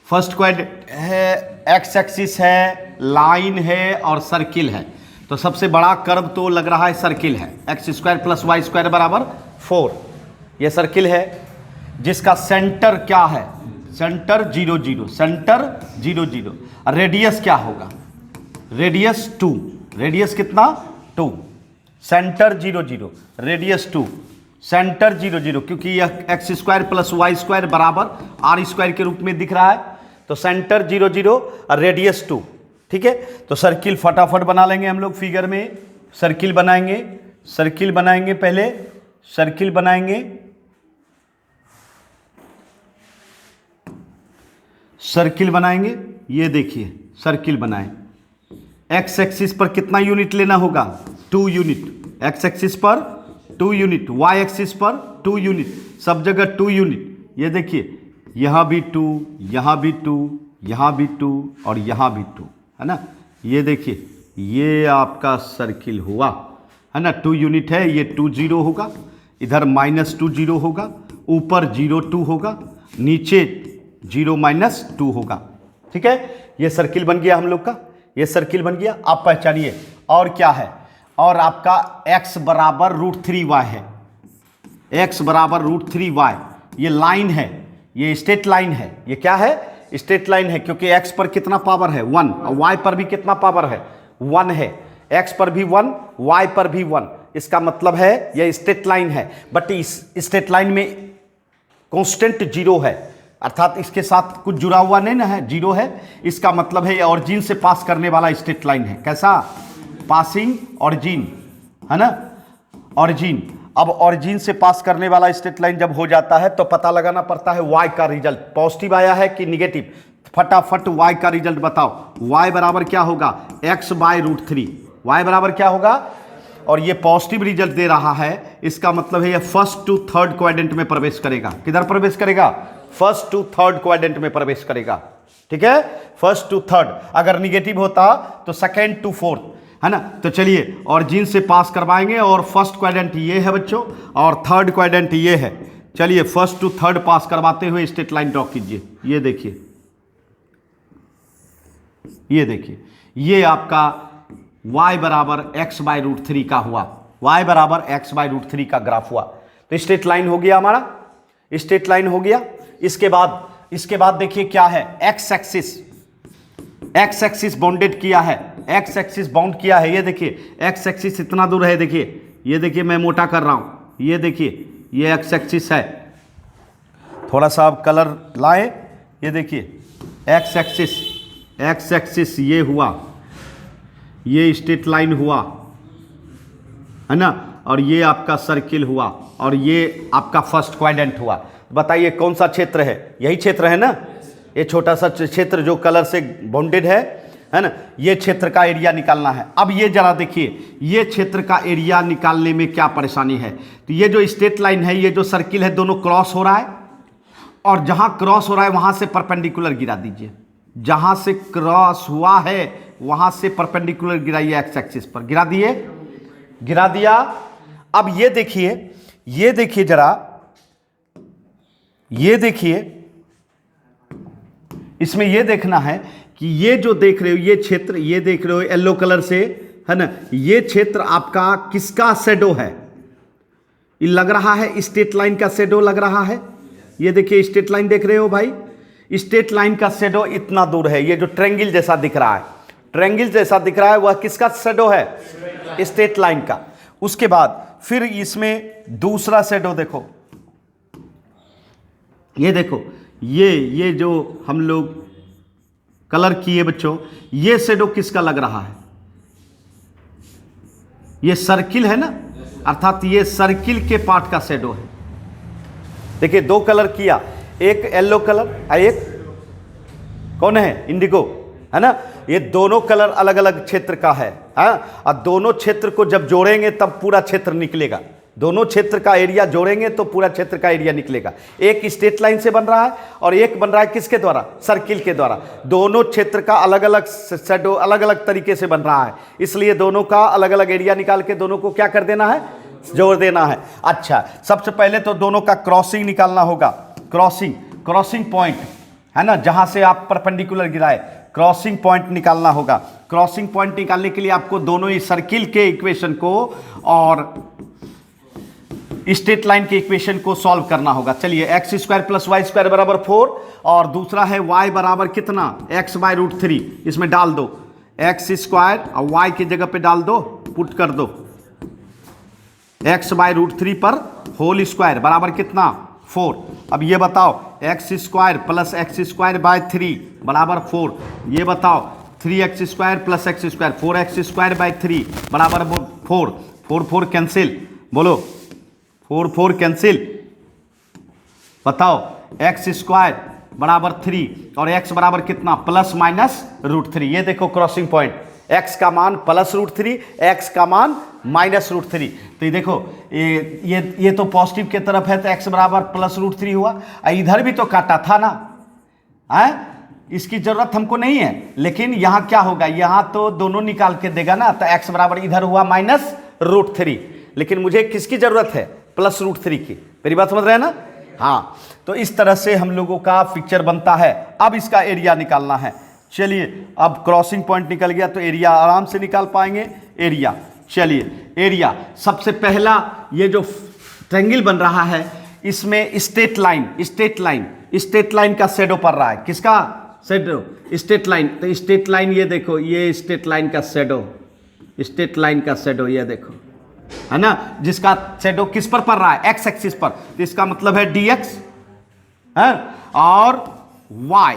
फर्स्ट क्वाड्रेंट है, एक्स एक्सिस है, लाइन है और सर्किल है, तो सबसे बड़ा कर्व तो लग रहा है सर्किल है। X square plus Y square बराबर 4, ये सर्किल है जिसका सेंटर क्या है? Centre 0 0, centre 0 0। रेडियस क्या होगा? रेडियस 2, रेडियस कितना? 2, सेंटर 0 0, रेडियस 2, सेंटर 0 0, क्योंकि यह X square plus Y square बराबर आर स्क्वायर के रूप में दिख रहा है, तो सेंटर 0 0 और रेडियस 2। ठीक है, तो सर्किल फटाफट बना लेंगे हम लोग। फिगर में सर्किल बनाएंगे, पहले सर्किल बनाएंगे, ये देखिए सर्किल बनाएं। एक्स एक्सिस पर कितना यूनिट लेना होगा? 2 यूनिट। एक्स एक्सिस पर 2 यूनिट, वाई एक्सिस पर 2 यूनिट, सब जगह 2 यूनिट। ये देखिए यहाँ भी 2, यहाँ भी 2, यहाँ भी 2 और यहाँ भी 2, है ना। ये देखिए ये आपका सर्किल हुआ, है ना। 2 यूनिट है, ये 2 0 होगा, इधर -2 0 होगा, ऊपर 0 2 होगा, नीचे 0 -2 होगा। ठीक है, ये सर्किल बन गया हम लोग का, ये सर्किल बन गया। आप पहचानिए और क्या है, और आपका x बराबर √3y है, x बराबर √3y। ये लाइन है, ये स्ट्रेट लाइन है। ये क्या है, स्ट्रेट लाइन है, क्योंकि x पर कितना पावर है 1 और y पर भी कितना पावर है 1 है। x पर भी 1, y पर भी 1, इसका मतलब है यह स्ट्रेट लाइन है। बट इस स्ट्रेट लाइन में कांस्टेंट 0 है, अर्थात इसके साथ कुछ जुड़ा हुआ नहीं ना है, 0 है। इसका मतलब है ये ऑरिजिन से पास करने वाला स्ट्रेट लाइन है। कैसा, पासिंग ऑरिजिन, है ना, ऑरिजिन। अब ऑरिजिन से पास करने वाला स्ट्रेट लाइन जब हो जाता है तो पता लगाना पड़ता है y का रिजल्ट पॉजिटिव आया है कि निगेटिव। फटाफट y का रिजल्ट बताओ। y बराबर क्या होगा, x/√3। y बराबर क्या होगा, और ये पॉजिटिव रिजल्ट दे रहा है, इसका मतलब है ये फर्स्ट टू थर्ड क्वाड्रेंट में प्रवेश करेगा। किधर प्रवेश करेगा, फर्स्ट टू थर्ड क्वाड्रेंट में प्रवेश करेगा। ठीक है, फर्स्ट टू थर्ड। अगर निगेटिव होता तो सेकेंड टू फोर्थ, है ना। तो चलिए ऑरिजिन से पास करवाएंगे, और फर्स्ट क्वाड्रेंट ये है बच्चों, और थर्ड क्वाड्रेंट ये है। चलिए फर्स्ट टू थर्ड पास करवाते हुए स्ट्रेट लाइन ड्रॉ कीजिए। ये देखिए, ये देखिए, ये आपका y बराबर x/√3 का हुआ, y बराबर x/√3 का ग्राफ हुआ। तो स्ट्रेट लाइन हो गया हमारा, स्ट्रेट लाइन हो गया। इसके बाद देखिए क्या है, x एक्सिस बाउंडेड किया है, x एक्सिस बाउंड किया है। ये देखिए x एक्सिस इतना दूर है, देखिए, ये देखिए मैं मोटा कर रहा हूं, ये देखिए ये x एक्सिस है। थोड़ा सा आप कलर लाए, ये देखिए x एक्सिस ये हुआ, ये स्ट्रेट लाइन हुआ, है ना, और ये आपका सर्किल हुआ, और ये आपका फर्स्ट क्वाड्रेंट हुआ। बताइए कौन सा क्षेत्र है, यही क्षेत्र है ना, ये छोटा सा क्षेत्र जो कलर से बाउंडेड है ना, ये क्षेत्र का एरिया निकालना है। अब ये जरा देखिए, ये क्षेत्र का एरिया निकालने में क्या परेशानी है। तो ये जो स्ट्रेट लाइन है, ये जो सर्किल है, दोनों क्रॉस हो रहा है, और जहां क्रॉस हो रहा है वहां से परपेंडिकुलर गिरा दीजिए। जहां से क्रॉस हुआ है वहां से परपेंडिकुलर गिराइए, एक्स एक्सिस पर गिरा दिए, गिरा दिया। अब ये देखिए जरा, ये देखिए, इसमें ये देखना है कि ये जो देख रहे हो, ये क्षेत्र, ये देख रहे हो येलो कलर से, है ना, ये क्षेत्र आपका किसका शैडो है, ये लग रहा है स्ट्रेट लाइन का शैडो लग रहा है। ये देखिए स्ट्रेट लाइन देख रहे हो भाई, स्ट्रेट लाइन का शैडो इतना दूर है, ये जो ट्रायंगल जैसा दिख रहा है, ट्रायंगल जैसा दिख रहा है, वह किसका शैडो है, स्ट्रेट लाइन का। उसके बाद फिर इसमें दूसरा शैडो देखो, ये देखो, ये जो हम लोग कलर किए बच्चों, ये शैडो किसका लग रहा है, ये सर्किल है ना, अर्थात ये सर्किल के पार्ट का शैडो है। देखिए दो कलर किया, एक येलो कलर और एक कौन है, इंडिगो, है ना। ये दोनों कलर अलग अलग क्षेत्र का है, हाँ, और दोनों क्षेत्र को जब जोड़ेंगे तब पूरा क्षेत्र निकलेगा। दोनों क्षेत्र का एरिया जोड़ेंगे तो पूरा क्षेत्र का एरिया निकलेगा। एक स्ट्रेट लाइन से बन रहा है और एक बन रहा है किसके द्वारा, सर्किल के द्वारा। दोनों क्षेत्र का अलग अलग शैडो अलग अलग तरीके से बन रहा है, इसलिए दोनों का अलग अलग एरिया निकाल के दोनों को क्या कर देना है, जोड़ देना है। अच्छा, सबसे पहले तो दोनों का क्रॉसिंग निकालना होगा। क्रॉसिंग पॉइंट, है ना, जहां से आप परपेंडिकुलर गिराए, क्रॉसिंग पॉइंट निकालना होगा। क्रॉसिंग पॉइंट निकालने के लिए आपको दोनों ही सर्किल के इक्वेशन को और स्ट्रेट लाइन के इक्वेशन को सॉल्व करना होगा। चलिए x² + y² बराबर 4, और दूसरा है y बराबर कितना, x/√3। इसमें डाल दो x² और y की जगह पे डाल दो, पुट कर दो x/√3 पर होल स्क्वायर बराबर कितना, 4। अब ये बताओ x² + x²/3 बराबर 4। ये बताओ 3x² + x², 4x²/3 बराबर 4। 4 कैंसिल, बोलो 4 कैंसिल। बताओ x² बराबर 3 और x बराबर कितना, ±√3। ये देखो क्रॉसिंग पॉइंट, x का मान +√3, x का मान -√3। तो ये देखो ये तो पॉजिटिव के तरफ है तो x बराबर +√3 हुआ। इधर भी तो काटा था ना, है इसकी जरूरत हमको नहीं है, लेकिन यहाँ क्या होगा, यहाँ तो दोनों निकाल के देगा ना, तो x बराबर इधर हुआ -√3, लेकिन मुझे किसकी जरूरत है, +√3 की। मेरी बात समझ रहे हैं ना? हाँ, तो इस तरह से हम लोगों का पिक्चर बनता है। अब इसका एरिया निकालना है। चलिए, अब क्रॉसिंग पॉइंट निकल गया तो एरिया आराम से निकाल पाएंगे। एरिया, चलिए एरिया, सबसे पहला ये जो ट्रायंगल बन रहा है इसमें स्ट्रेट लाइन का शेडो पड़ रहा है। किसका शेडो? Straight line. तो स्ट्रेट लाइन ये देखो, ये स्ट्रेट लाइन का शेडो ये देखो, है ना, जिसका शेडो किस पर पड़ रहा है, एक्स एक्सिस पर। तो इसका मतलब है dx है, और y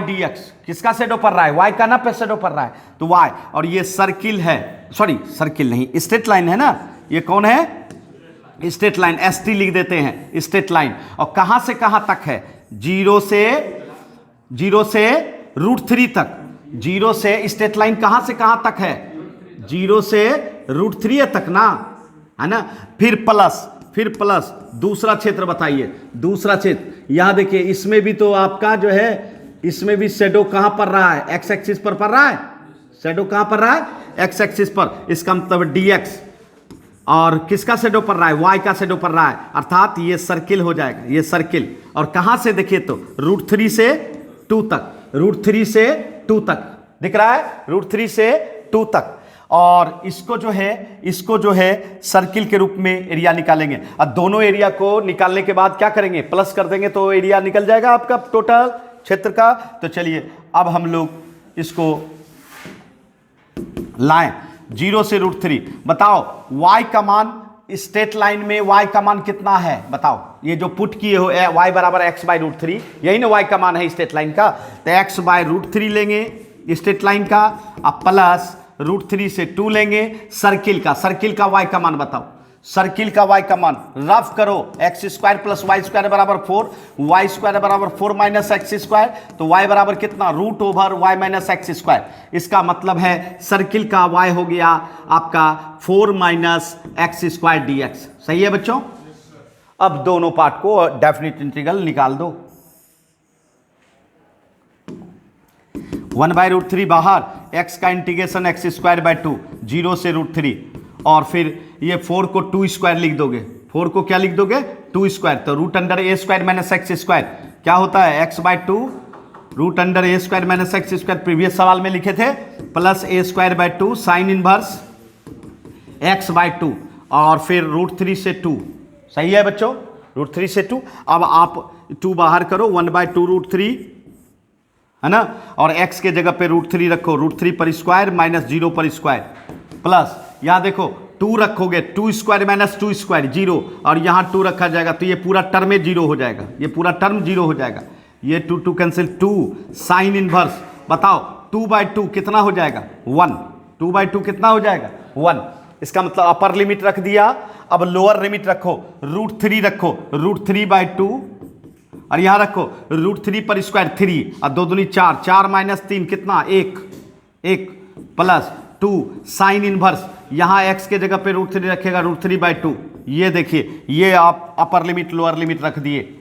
dx किसका शेडो पड़ रहा है, y का ना पे शेडो पड़ रहा है, तो y। और ये सर्किल है, सॉरी सर्किल नहीं, स्ट्रेट लाइन है ना, ये कौन है, स्ट्रेट लाइन, ST लिख देते हैं, स्ट्रेट लाइन। और कहां से कहां तक है, 0 से √3 तक। 0 से स्ट्रेट लाइन कहां से कहां तक है, 0 से √3 तक ना, है ना। फिर प्लस दूसरा क्षेत्र बताइए, दूसरा क्षेत्र यहां देखिए, इसमें भी तो आपका जो है, इसमें भी शेडो कहां पड़ रहा है, एक्स एक्सिस पर पड़ रहा है। शेडो कहां पड़ रहा है, एक्स एक्सिस पर। इसका मतलब dx, और किसका शेडो पड़ रहा है, y का शेडो पड़ रहा है, अर्थात ये सर्किल हो जाएगा, ये सर्किल। और कहां से देखिए तो √3 से 2 तक, √3 से 2 तक दिख रहा है, √3 से 2 तक। और इसको जो है सर्किल के रूप में एरिया निकालेंगे। अब दोनों एरिया को निकालने के बाद क्या करेंगे, प्लस कर देंगे तो एरिया निकल जाएगा आपका टोटल क्षेत्र का। तो चलिए अब हम लोग इसको लाएं 0 से √3। बताओ y का मान, स्ट्रेट लाइन में y का मान कितना है, बताओ। ये जो पुट किए हो y बराबर x/√3, यही ना y का मान है स्ट्रेट लाइन का। तो x/√3 लेंगे स्ट्रेट लाइन का, अब प्लस √3 से 2 लेंगे सर्किल का y का मान बताओ। सर्किल का y का मान रफ करो, x² + y² बराबर 4, y² बराबर 4 - x²। तो y बराबर कितना, √y - x²। इसका मतलब है सर्किल का y हो गया आपका 4 - x² dx। सही है बच्चों? अब दोनों पार्ट को डेफिनेट इंटीग्रल निकाल दो। 1/√3 बाहर, x का इंटीग्रेशन x²/2, 0 से √3। और फिर ये 4 को 2² लिख दोगे, 4 को क्या लिख दोगे, 2²। तो √a² - x² क्या होता है, x/2 √a² - x²। प्रीवियस सवाल में लिखे थे, plus a²/2 sine inverse x/2, और फिर √3 से 2। सही है बच्चों, √3 से 2। अब आप 2 बाहर करो, 1/2√3 है ना, और x के जगह पे √3 रखो, √3 पर स्क्वायर -0 पर स्क्वायर, प्लस यहां देखो 2 रखोगे, 2² - 2² 0, और यहां 2 रखा जाएगा तो ये पूरा टर्म 0 हो जाएगा, ये पूरा टर्म 0 हो जाएगा। ये 2 कैंसिल, 2 साइन इनवर्स। बताओ 2/2 कितना हो जाएगा, 1। 2/2 कितना हो जाएगा, 1। इसका मतलब अपर लिमिट रख दिया। अब लोअर लिमिट रखो, √3 रखो, √3/2, और यहां रखो √3 पर स्क्वायर 3, और 2 दूनी 4, 4 - 3 कितना, 1 प्लस 2 साइन इनवर्स। यहां x के जगह पे √3 रखेगा, √3/2। ये देखिए, ये आप अपर लिमिट लोअर लिमिट रख दिए,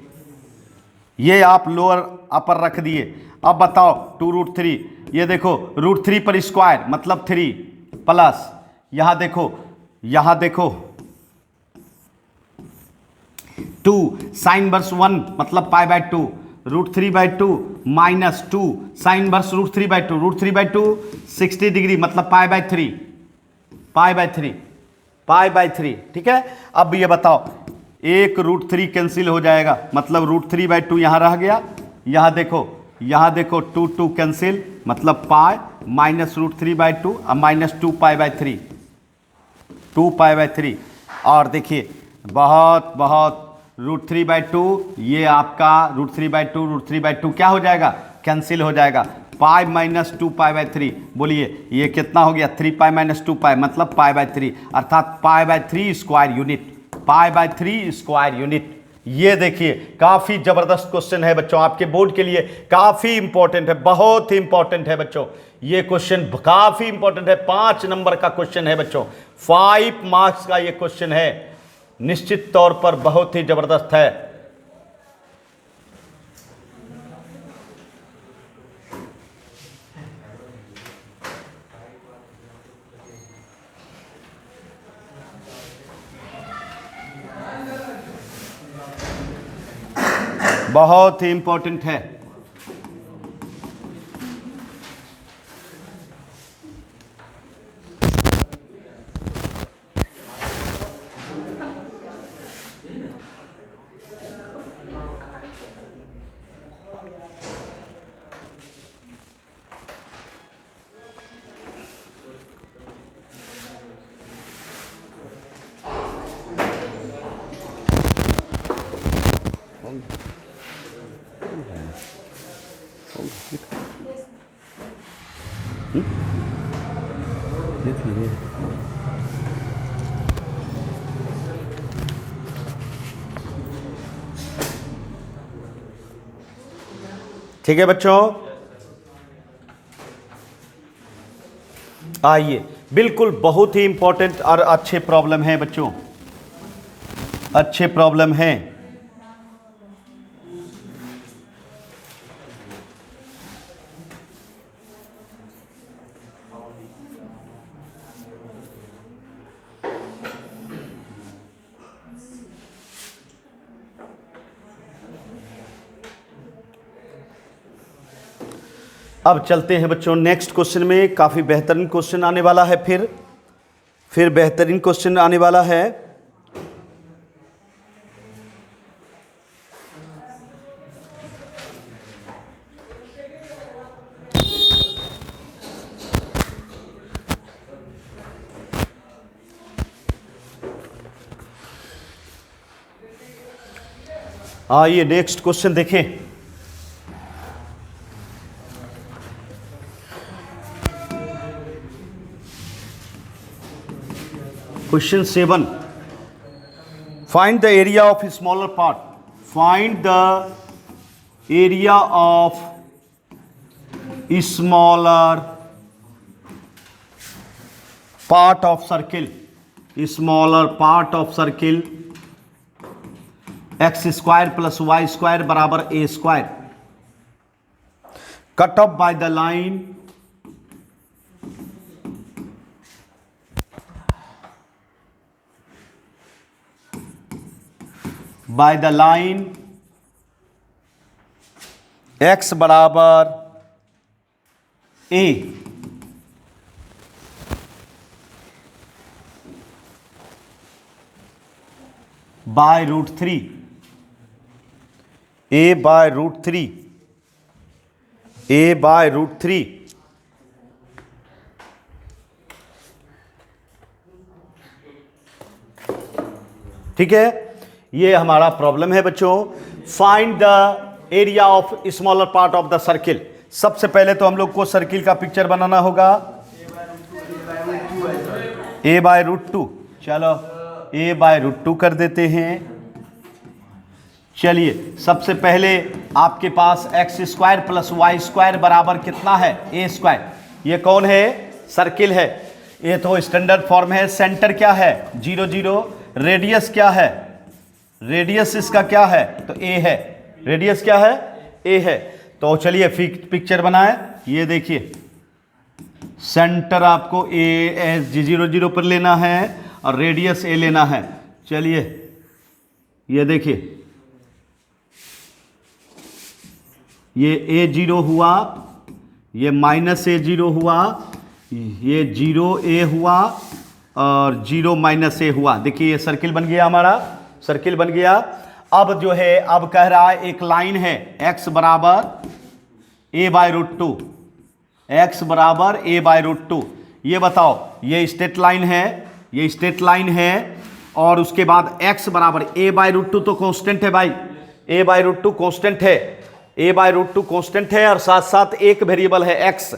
ये आप लोअर अपर रख दिए। अब बताओ 2√3, ये देखो √3 पर स्क्वायर मतलब 3, प्लस यहां देखो 2 साइन वर्स 1 मतलब π/2, √3/2 माइनस 2 साइन वर्स √3/2, √3/2 60 डिग्री मतलब π/3। ठीक है। अब ये बताओ, एक √3 कैंसिल हो जाएगा, मतलब √3/2 यहां रह गया। यहां देखो 2 कैंसिल मतलब पाई माइनस √3/2 और माइनस 2 π/3। और देखिए बहुत √3/2, ये आपका √3/2 क्या हो जाएगा, कैंसिल हो जाएगा, पाई माइनस 2 π/3। बोलिए ये कितना हो गया, 3 पाई माइनस 2 पाई मतलब π/3, अर्थात π/3 स्क्वायर यूनिट, π/3 स्क्वायर यूनिट। ये देखिए काफी जबरदस्त क्वेश्चन है बच्चों, आपके बोर्ड के लिए काफी इंपॉर्टेंट है, बहुत ही इंपॉर्टेंट है बच्चों। ये क्वेश्चन काफी इंपॉर्टेंट है, 5 नंबर का क्वेश्चन है बच्चों, 5 मार्क्स का ये क्वेश्चन है, निश्चित तौर पर बहुत ही जबरदस्त है। बहुत ही इंपॉर्टेंट है। ठीक है बच्चों, आइए, बिल्कुल बहुत ही इंपॉर्टेंट और अच्छे प्रॉब्लम हैं बच्चों, अच्छे प्रॉब्लम हैं। अब चलते हैं बच्चों नेक्स्ट क्वेश्चन में, काफ़ी बेहतरीन क्वेश्चन आने वाला है, फिर बेहतरीन क्वेश्चन आने वाला है। आइए नेक्स्ट क्वेश्चन देखें। Question 7. Find the area of a smaller part. Find the area of a smaller part of circle. A smaller part of circle. X square plus y square बराबर a square. Cut off by the line x बराबर a by root 3, a by root 3, a by root 3। ठीक है, ये हमारा प्रॉब्लम है बच्चों। Find the area of smaller part of the circle. सबसे पहले तो हम लोग को सर्किल का पिक्चर बनाना होगा, a बाय रूट 2। चलो a बाय रूट 2 कर देते हैं। चलिए सबसे पहले आपके पास x square plus Y square बराबर कितना है, ए स्क्वायर। ये कौन है, सर्किल है, ये तो स्टैंडर्ड फॉर्म है। सेंटर क्या है, 0 0। रेडियस क्या है, रेडियस इसका क्या है, तो ए है। रेडियस क्या है, ए है। तो चलिए पिक्चर बनाएं। ये देखिए सेंटर आपको ए एस 0 0 पर लेना है और रेडियस ए लेना है। चलिए ये देखिए, ये A0 हुआ, ये माइनस A0 हुआ, ये 0A हुआ और 0 माइनस A हुआ। देखिए ये सर्किल बन गया, हमारा सर्किल बन गया। अब जो है, अब कह रहा है एक लाइन है x बराबर a बाय रूट 2, एक्स बराबर a बाय रूट 2। ये बताओ, ये स्ट्रेट लाइन है, ये स्ट्रेट लाइन है, और उसके बाद x बराबर a बाय रूट 2 तो कांस्टेंट है भाई, a बाय रूट 2 कांस्टेंट है, a बाय रूट 2 कांस्टेंट है, और साथ साथ एक वेरिएबल है x।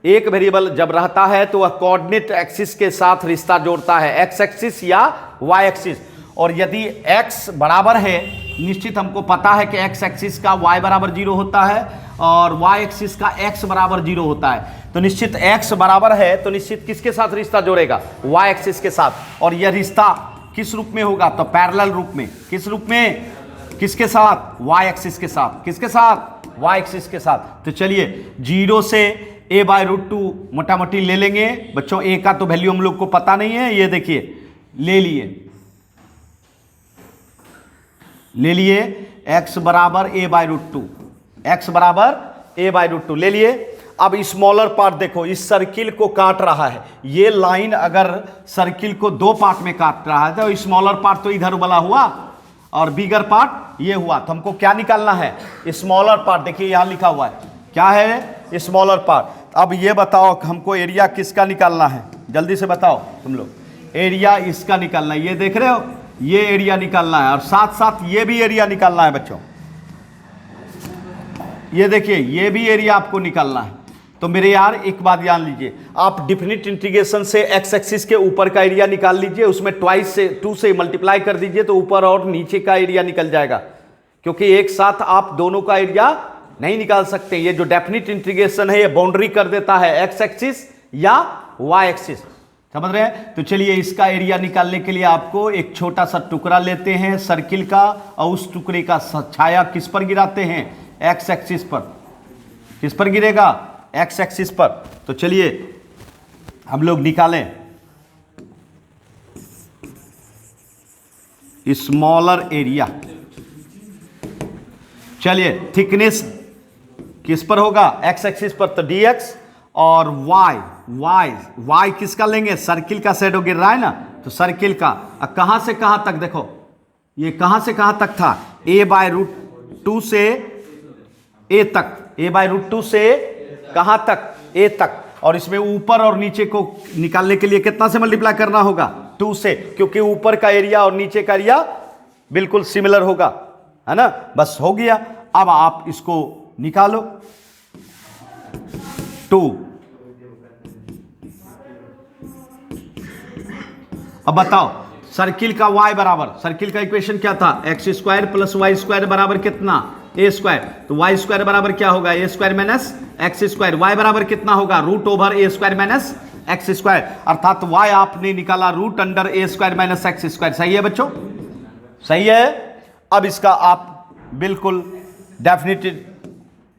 एक वेरिएबल जब रहता है तो वह कोऑर्डिनेट एक्सिस के साथ रिश्ता जोड़ता है, x एक्सिस या y एक्सिस। और यदि x बराबर है निश्चित हमको पता है कि एक्स एक्सिस का y बराबर 0 होता है और y एक्सिस का x बराबर 0 होता है। तो निश्चित x बराबर है तो निश्चित किसके साथ रिश्ता जोड़ेगा? y एक्सिस के साथ। और यह रिश्ता किस रूप में होगा? तो पैरेलल रूप में। किस रूप में? किसके साथ? y एक्सिस के साथ। किसके साथ? y एक्सिस के साथ। तो चलिए 0 से a/√2 मोटा मोटी ले लेंगे बच्चों। a का तो वैल्यू हम लोग को पता नहीं है, ये देखिए ले लिए x बराबर a/√2, x बराबर a/√2 ले लिए। अब स्मॉलर पार्ट देखो, इस सर्किल को काट रहा है, ये लाइन अगर सर्किल को दो पार्ट में काट रहा है तो स्मॉलर पार्ट तो इधर वाला हुआ और बिगर पार्ट ये हुआ। तो हमको क्या निकालना है? Smaller part. देखिए यहां लिखा हुआ है, क्या है? Smaller part. अब ये बताओ हमको एरिया किसका निकालना है? जल्दी से बताओ तुम लोग। एरिया इसका निकालना है, ये देख रहे हो, ये एरिया निकालना है और साथ साथ ये भी एरिया निकालना है बच्चों। ये देखिए ये भी एरिया आपको निकालना है। तो मेरे यार एक बात जान लीजिए, आप डिफिनिट इंटीग्रेशन से एक्स एक्सिस के ऊपर का एरिया निकाल लीजिए, उसमें 2 से मल्टीप्लाई कर दीजिए तो ऊपर और नीचे का एरिया निकल जाएगा, क्योंकि एक साथ आप दोनों का एरिया नहीं निकाल सकते। ये जो डेफिनिट इंटीग्रेशन है ये बाउंड्री कर देता है एक्स एक्सिस या वाई एक्सिस, समझ रहे हैं? तो चलिए इसका एरिया निकालने के लिए आपको एक छोटा सा टुकड़ा लेते हैं सर्किल का और उस टुकड़े का छाया किस पर गिराते हैं? एक्स एक्सिस पर। किस पर गिरेगा? एक्स एक्सिस पर। तो चलिए हम लोग निकालें स्मॉलर एरिया। चलिए थिकनेस किस पर होगा? एक्स एक्सिस पर। तो dx और y किसका लेंगे? सर्किल का शैडो गिर रहा है ना, तो सर्किल का। कहां से कहां तक? देखो ये कहां से कहां तक था? a/√2 से a तक। a/√2 से कहां तक? a तक। और इसमें ऊपर और नीचे को निकालने के लिए कितना से मल्टीप्लाई करना होगा? 2 से, क्योंकि ऊपर का एरिया और नीचे का एरिया बिल्कुल सिमिलर होगा, है ना? बस हो गया। अब आप इसको निकालो। 2। अब बताओ सर्किल का y बराबर, सर्किल का इक्वेशन क्या था? x² + y² बराबर कितना? a²। तो y² बराबर क्या होगा? a² minus x²। y बराबर कितना होगा? √a² minus x²। अर्थात y आपने निकाला √a² माइनस x²। सही है बच्चों? सही है। अब इसका आप बिल्कुल डेफिनेट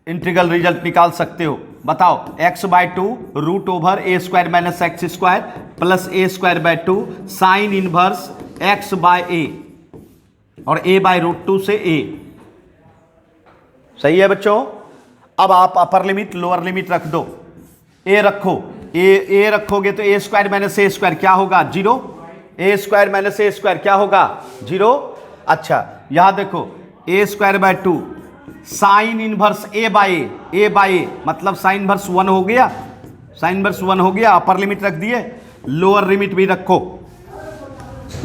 इंटीग्रल रिजल्ट निकाल सकते हो। बताओ x/2 √a² minus x² plus a²/2 sine inverse x/a और a/√2 से a। सही है बच्चों? अब आप अपर लिमिट लोअर लिमिट रख दो। a रखो, a रखोगे तो a² माइनस a² क्या होगा? 0। a² माइनस a² क्या होगा? 0। अच्छा यहां देखो a²/2 साइन इनवर्स a/a मतलब साइन इनवर्स 1 हो गया। साइन इनवर्स 1 हो गया। अपर लिमिट रख दिए, लोअर लिमिट भी रखो,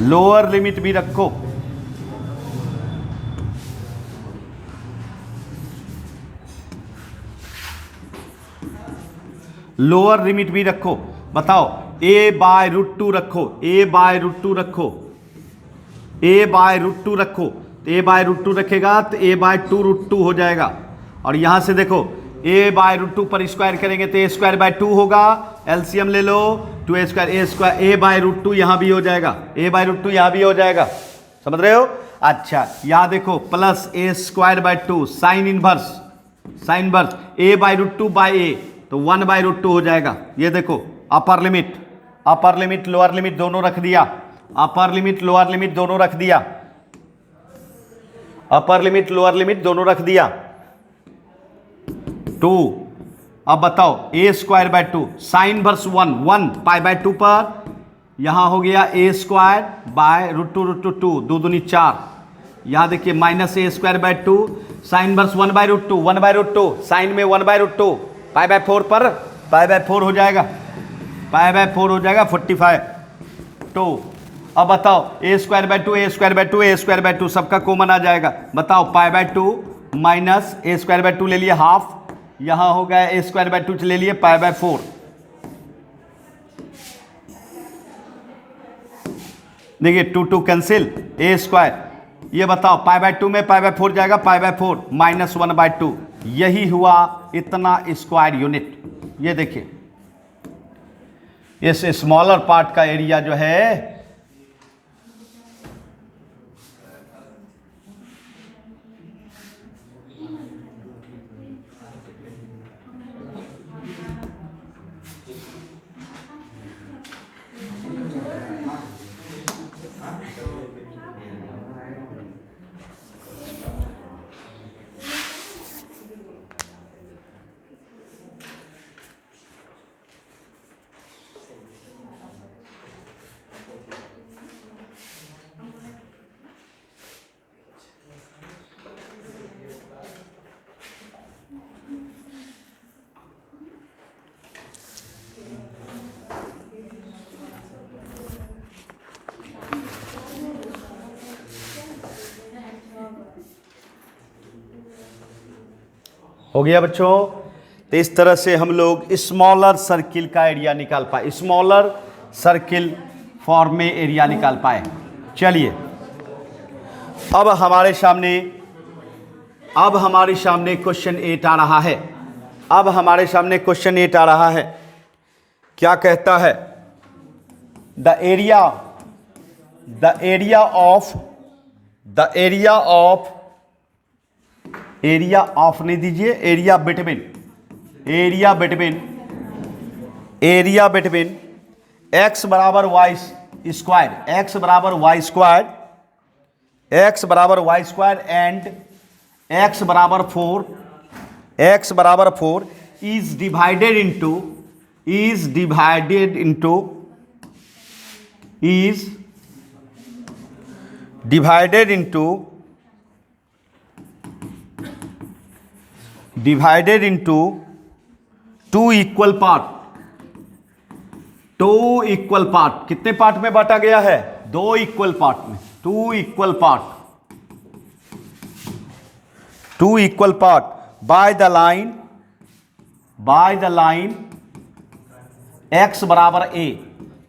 लोअर लिमिट भी रखो। लोअर लिमिट भी रखो। बताओ a/√2 रखो, a/√2 रखो, a/√2 रखो। तो a/√2 रखेगा तो a/2√2 हो जाएगा। और यहां से देखो a/√2 पर स्क्वायर करेंगे तो a²/2 होगा। एलसीएम ले लो, 2a², a/√2 यहां भी हो जाएगा, a/√2 यहां भी हो जाएगा। समझ रहे हो? अच्छा यहां देखो plus a²/2 sine inverse a/√2/a तो 1/√2 हो जाएगा। ये देखो अपर लिमिट लोअर लिमिट दोनों रख दिया, अपर लिमिट लोअर लिमिट दोनों रख दिया, अपर लिमिट लोअर लिमिट दोनों रख दिया। 2। अब बताओ a²/2 साइन इनवर्स 1 π/2 पर यहां हो गया a²/√2 2 दूनी 4। यहां देखिए minus a²/2 sine inverse 1/√2 sign में 1/√2 π/4 पर π/4 हो जाएगा, π/4 हो जाएगा 45। 2। अब बताओ a²/2 सबका कॉमन आ जाएगा। बताओ π/2 माइनस a²/2 ले लिए हाफ, यहां हो गया a²/2 ले लिए π/4। देखिए 2 कैंसिल, a² ये बताओ पाई बाय 2 में पाई बाय 4 जाएगा, पाई बाय 4 -1/2, यही हुआ इतना स्क्वायर यूनिट। ये देखिए इस स्मॉलर पार्ट का एरिया जो है हो गया बच्चों। तो इस तरह से हम लोग स्मॉलर सर्किल का एरिया निकाल पाए, स्मॉलर सर्किल फॉर्म में एरिया निकाल पाए। चलिए अब हमारे सामने क्वेश्चन 8 आ रहा है। अब हमारे सामने क्वेश्चन 8 आ रहा है। क्या कहता है? द एरिया ऑफ नहीं दीजिए, एरिया बिटवीन x बराबर वाई स्क्वायर, x बराबर वाई स्क्वायर एंड x बराबर 4 is divided into 2 equal part. कितने पार्ट में बांटा गया है? 2 इक्वल पार्ट में। 2 equal part by the line x बराबर a।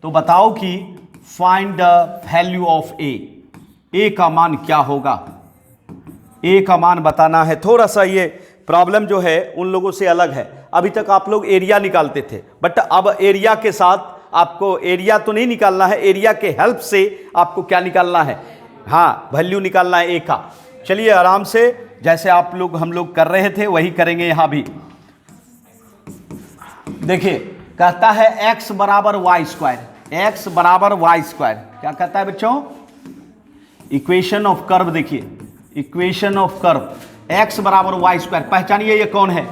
तो बताओ कि find the value of a का मान क्या होगा? a का मान बताना है। थोड़ा सा ये प्रॉब्लम जो है उन लोगों से अलग है। अभी तक आप लोग एरिया निकालते थे, बट अब एरिया के साथ आपको एरिया तो नहीं निकालना है, एरिया के हेल्प से आपको क्या निकालना है? हाँ, वैल्यू निकालना है ए का। चलिए आराम से जैसे हम लोग कर रहे थे वही करेंगे यहां भी। देखिए कहता है x बराबर वाई स्क्वायर, क्या कहता है बच्चों? Equation of curve. देखिए इक्वेशन ऑफ कर्व x बराबर वाई स्क्वायर, पहचानिए ये कौन है?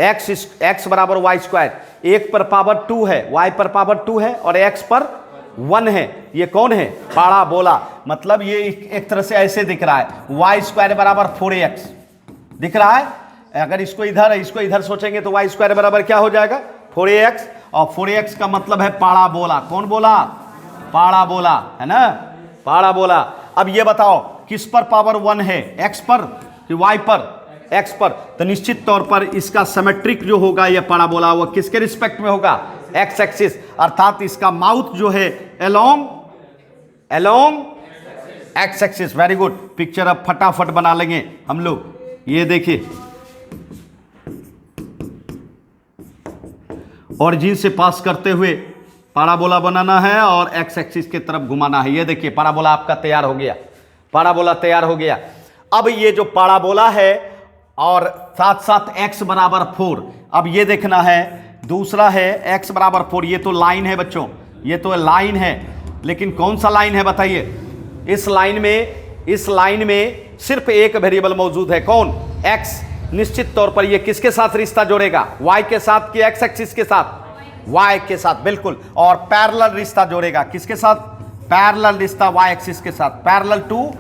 x बराबर वाई स्क्वायर, 1 पर पावर 2 है, y पर पावर 2 है और x पर 1 है। ये कौन है? पाराबोला। मतलब ये एक तरह से ऐसे दिख रहा है, वाई स्क्वायर बराबर 4x दिख रहा है। अगर इसको इधर सोचेंगे तो वाई स्क्वायर बराबर क्या हो जाएगा? 4x, और 4x का मतलब है पाराबोला। कौन बोला? पाराबोला, है ना, पाराबोला। अब ये बताओ किस पर पावर 1 है, x पर कि y पर? x पर। तो निश्चित तौर पर इसका सिमेट्रिक जो होगा ये पाराबोला वो किसके रिस्पेक्ट में होगा? x एक्सिस, अर्थात इसका माउथ जो है along x axis. Very good. Picture अब फटाफट बना लेंगे हम लोग। ये देखिए ओरिजिन से पास करते हुए पाराबोला बनाना है और x एक्सिस की तरफ घुमाना है। ये देखिए पाराबोला आपका तैयार हो गया, पाराबोला तैयार हो गया। अब ये जो पाराबोला है और साथ साथ x बराबर 4, अब ये देखना है दूसरा है x बराबर 4। ये तो लाइन है बच्चों, ये तो लाइन है, लेकिन कौन सा लाइन है बताइए? इस लाइन में सिर्फ एक वेरिएबल मौजूद है, कौन? x। निश्चित तौर पर ये किसके साथ रिश्ता जोड़ेगा? y के साथ कि x एक्सिस के साथ? y के साथ, बिल्कुल। और पैरेलल रिश्ता जोड़ेगा, किसके साथ? पैरेलल रिश्ता y एक्सिस के साथ, पैरेलल टू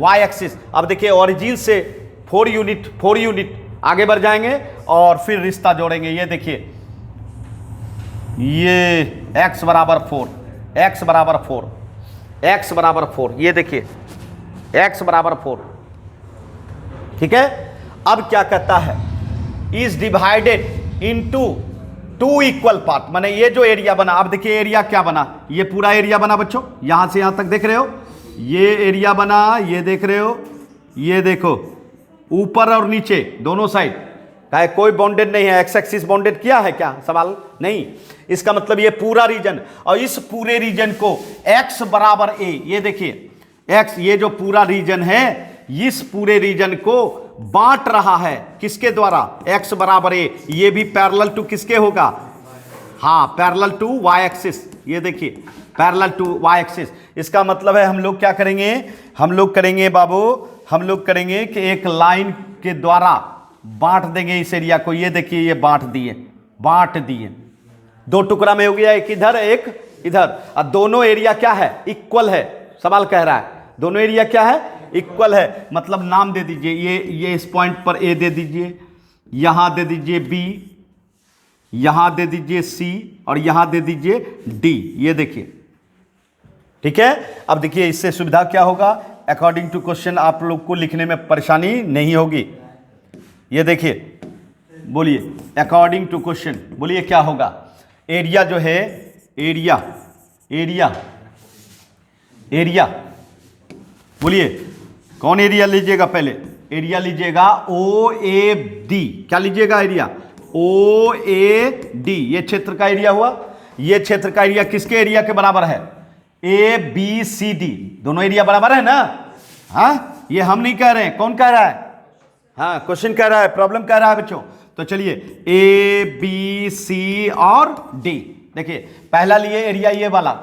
y एक्सिस। अब देखिए ओरिजिन से 4 यूनिट आगे बढ़ जाएंगे और फिर रिश्ता जोड़ेंगे। ये देखिए ये x बराबर 4, ये देखिए x बराबर 4, ठीक है। अब क्या कहता है? Is divided into two equal part, माने ये जो एरिया बना, अब देखिए एरिया क्या बना, ये पूरा एरिया बना बच्चों, यहां से यहां तक देख रहे हो, ये एरिया बना, ये देख रहे हो, ये देखो ऊपर और नीचे दोनों साइड का है, कोई बाउंडेड नहीं है, एक्स एक्सिस बाउंडेड किया है क्या, सवाल नहीं। इसका मतलब ये पूरा रीजन, और इस पूरे रीजन को x बराबर a, ये देखिए x, ये जो पूरा रीजन है इस पूरे रीजन को बांट रहा है किसके द्वारा, x बराबर a, ये भी पैरेलल टू किसके होगा, हाँ पैरेलल टू y एक्सिस, ये देखिए पैरेलल टू y एक्सिस। इसका मतलब है हम लोग क्या करेंगे, हम लोग करेंगे बाबू, हम लोग करेंगे कि एक लाइन के द्वारा बांट देंगे इस एरिया को, ये देखिए ये बांट दिए, दो टुकड़ा में हो गया, एक इधर एक इधर, और दोनों एरिया क्या है, इक्वल है, सवाल कह रहा है दोनों एरिया क्या है, इक्वल है, मतलब नाम दे दीजिए, ये इस पॉइंट पर ए दे दीजिए, यहां दे दीजिए बी, यहां दे दीजिए सी, और यहां दे दीजिए डी, ये देखिए ठीक है। अब देखिए इससे सुविधा क्या होगा, अकॉर्डिंग टू क्वेश्चन आप लोग को लिखने में परेशानी नहीं होगी। ये देखिए बोलिए अकॉर्डिंग टू क्वेश्चन, बोलिए क्या होगा, एरिया जो है, एरिया एरिया एरिया, बोलिए कौन एरिया लीजिएगा, पहले एरिया लीजिएगा ओ ए डी, क्या लीजिएगा एरिया, ओ ए डी, ये क्षेत्र का एरिया हुआ, ये क्षेत्र का एरिया किसके एरिया के बराबर है, ए बी सी डी, दोनों एरिया बराबर है ना, हाँ ये हम नहीं कह रहे हैं, कौन कह रहा है, हाँ क्वेश्चन कह रहा है, प्रॉब्लम कह रहा है बच्चों। तो चलिए ए बी सी और डी, देखिए पहला लिए एरिया ये वाला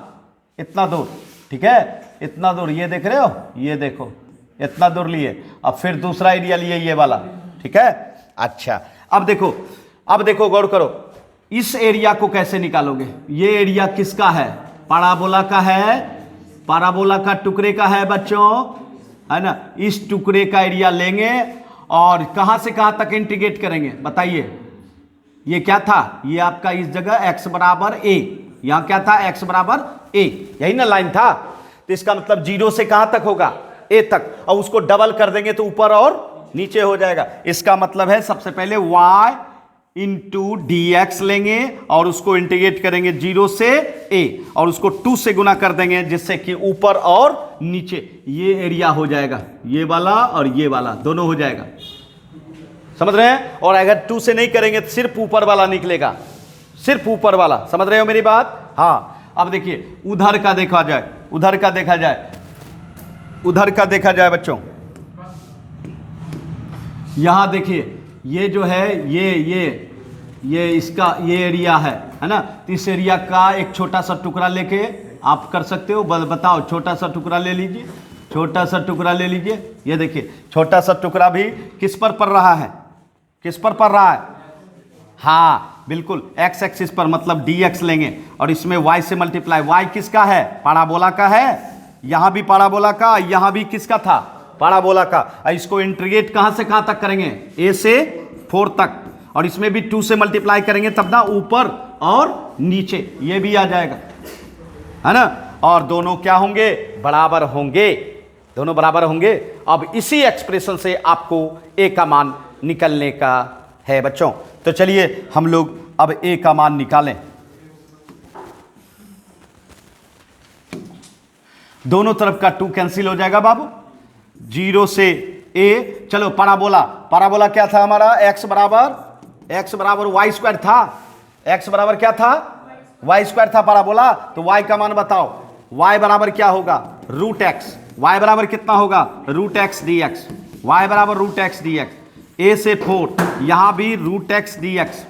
इतना दूर, ठीक है इतना दूर, ये देख रहे हो, ये देखो इतना दूर लिए, अब फिर दूसरा एरिया लिए ये वाला, ठीक है। अच्छा अब देखो गौर करो, इस एरिया को कैसे निकालोगे, ये एरिया किसका है, पैराबोला का है, पैराबोला का टुकड़े का है बच्चों, है ना, इस टुकड़े का एरिया लेंगे और कहां से कहां तक इंटीग्रेट करेंगे, बताइए, ये क्या था, ये आपका इस जगह x बराबर a, यहां क्या था x बराबर a, यही ना लाइन था, तो इसका मतलब 0 से कहां तक होगा, a तक, और उसको डबल कर देंगे तो ऊपर और नीचे हो जाएगा। इसका मतलब है सबसे पहले y इंटू डी एक्स लेंगे और उसको इंटीग्रेट करेंगे 0 से a, और उसको 2 से गुना कर देंगे, जिससे कि ऊपर और नीचे ये एरिया हो जाएगा, ये वाला और ये वाला दोनों हो जाएगा, समझ रहे हैं। और अगर 2 से नहीं करेंगे तो सिर्फ ऊपर वाला निकलेगा, सिर्फ ऊपर वाला, समझ रहे हो मेरी बात, हाँ। अब देखिए उधर का देखा जाए, उधर का देखा जाए, उधर का देखा जाए बच्चों, यहां देखिए ये जो है ये इसका ये एरिया है ना, तो इस एरिया का एक छोटा सा टुकड़ा लेके आप कर सकते हो, बताओ छोटा सा टुकड़ा ले लीजिए, छोटा सा टुकड़ा ले लीजिए, ये देखिए छोटा सा टुकड़ा भी किस पर पड़ रहा है, किस पर पड़ रहा है, हाँ बिल्कुल x एक्सिस पर, मतलब dx लेंगे और इसमें y से मल्टीप्लाई, y किसका है, पैराबोला का है, यहां भी पैराबोला का, यहां भी किसका था, पैराबोला का। इसको इंटीग्रेट कहां से कहां तक करेंगे, a से 4 तक, और इसमें भी 2 से मल्टीप्लाई करेंगे तब ना ऊपर और नीचे, ये भी आ जाएगा, है ना, और दोनों क्या होंगे, बराबर होंगे, दोनों बराबर होंगे। अब इसी एक्सप्रेशन से आपको a का मान निकलने का है बच्चों। तो चलिए हम लोग अब a का मान निकालें, दोनों तरफ का 2 कैंसिल हो जाएगा बाबू, 0 से a, चलो पैराबोला क्या था हमारा, x बराबर वाई स्क्वायर था, x बराबर क्या था, वाई स्क्वायर था पैराबोला, तो y का मान बताओ, y बराबर क्या होगा, रूट एक्स, y बराबर कितना होगा, root X D X, y बराबर root X D X, a से 4, यहां भी root X D X,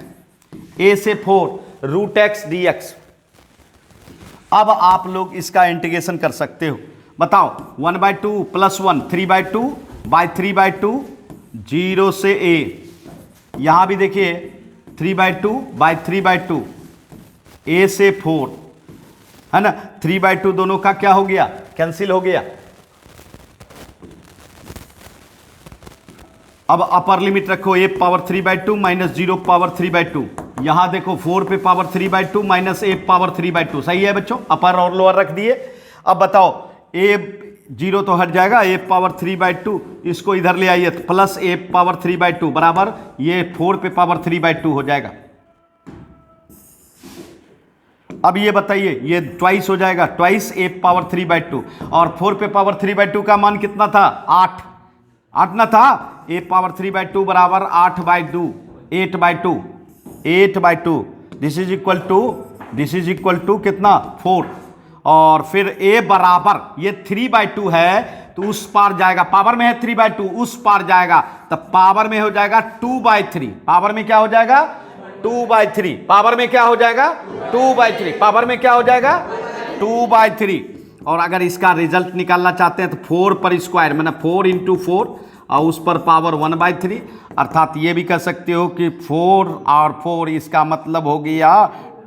a से 4 रूट एक्स डी एक्स। अब आप लोग इसका इंटीग्रेशन कर सकते हो, बताओ 1/2 प्लस 1 3/2 बाई 3/2, 0 से a, यहां भी देखिए 3/2 बाई 3/2, a से 4, है ना, 3/2 दोनों का क्या हो गया, कैंसिल हो गया। अब अपर लिमिट रखो, a पावर 3/2 माइनस 0 पावर 3/2, यहां देखो 4 पे पावर 3/2 माइनस a पावर 3/2, सही है बच्चों, अपर और लोअर रख दिए। अब बताओ a 0 तो हट जाएगा, a पावर 3/2, इसको इधर ले आइए, प्लस a पावर 3/2 बराबर ये 4 पे पावर 3/2 हो जाएगा, अब ये बताइए, ये ट्वाइस हो जाएगा, ट्वाइस ए पावर 3/2 और 4 पे पावर 3/2 का मान कितना था? 8 8 ना था। ए पावर 3/2 बराबर 8/2, 8/2, 8/2। दिस इज इक्वल टू कितना? 4। और फिर ए बराबर ये 3/2 है तो उस पार जाएगा, पावर में है 3/2, उस पार जाएगा तब पावर में हो जाएगा 2/3। पावर में क्या हो जाएगा? 2/3। पावर में क्या हो जाएगा? 2/3। पावर में क्या हो जाएगा? 2/3। और अगर इसका रिजल्ट निकालना चाहते हैं तो 4 पर स्क्वायर, मैंने 4 × 4 और उस पर पावर 1/3, अर्थात ये भी कह सकते हो कि 4 और 4 इसका मतलब हो गया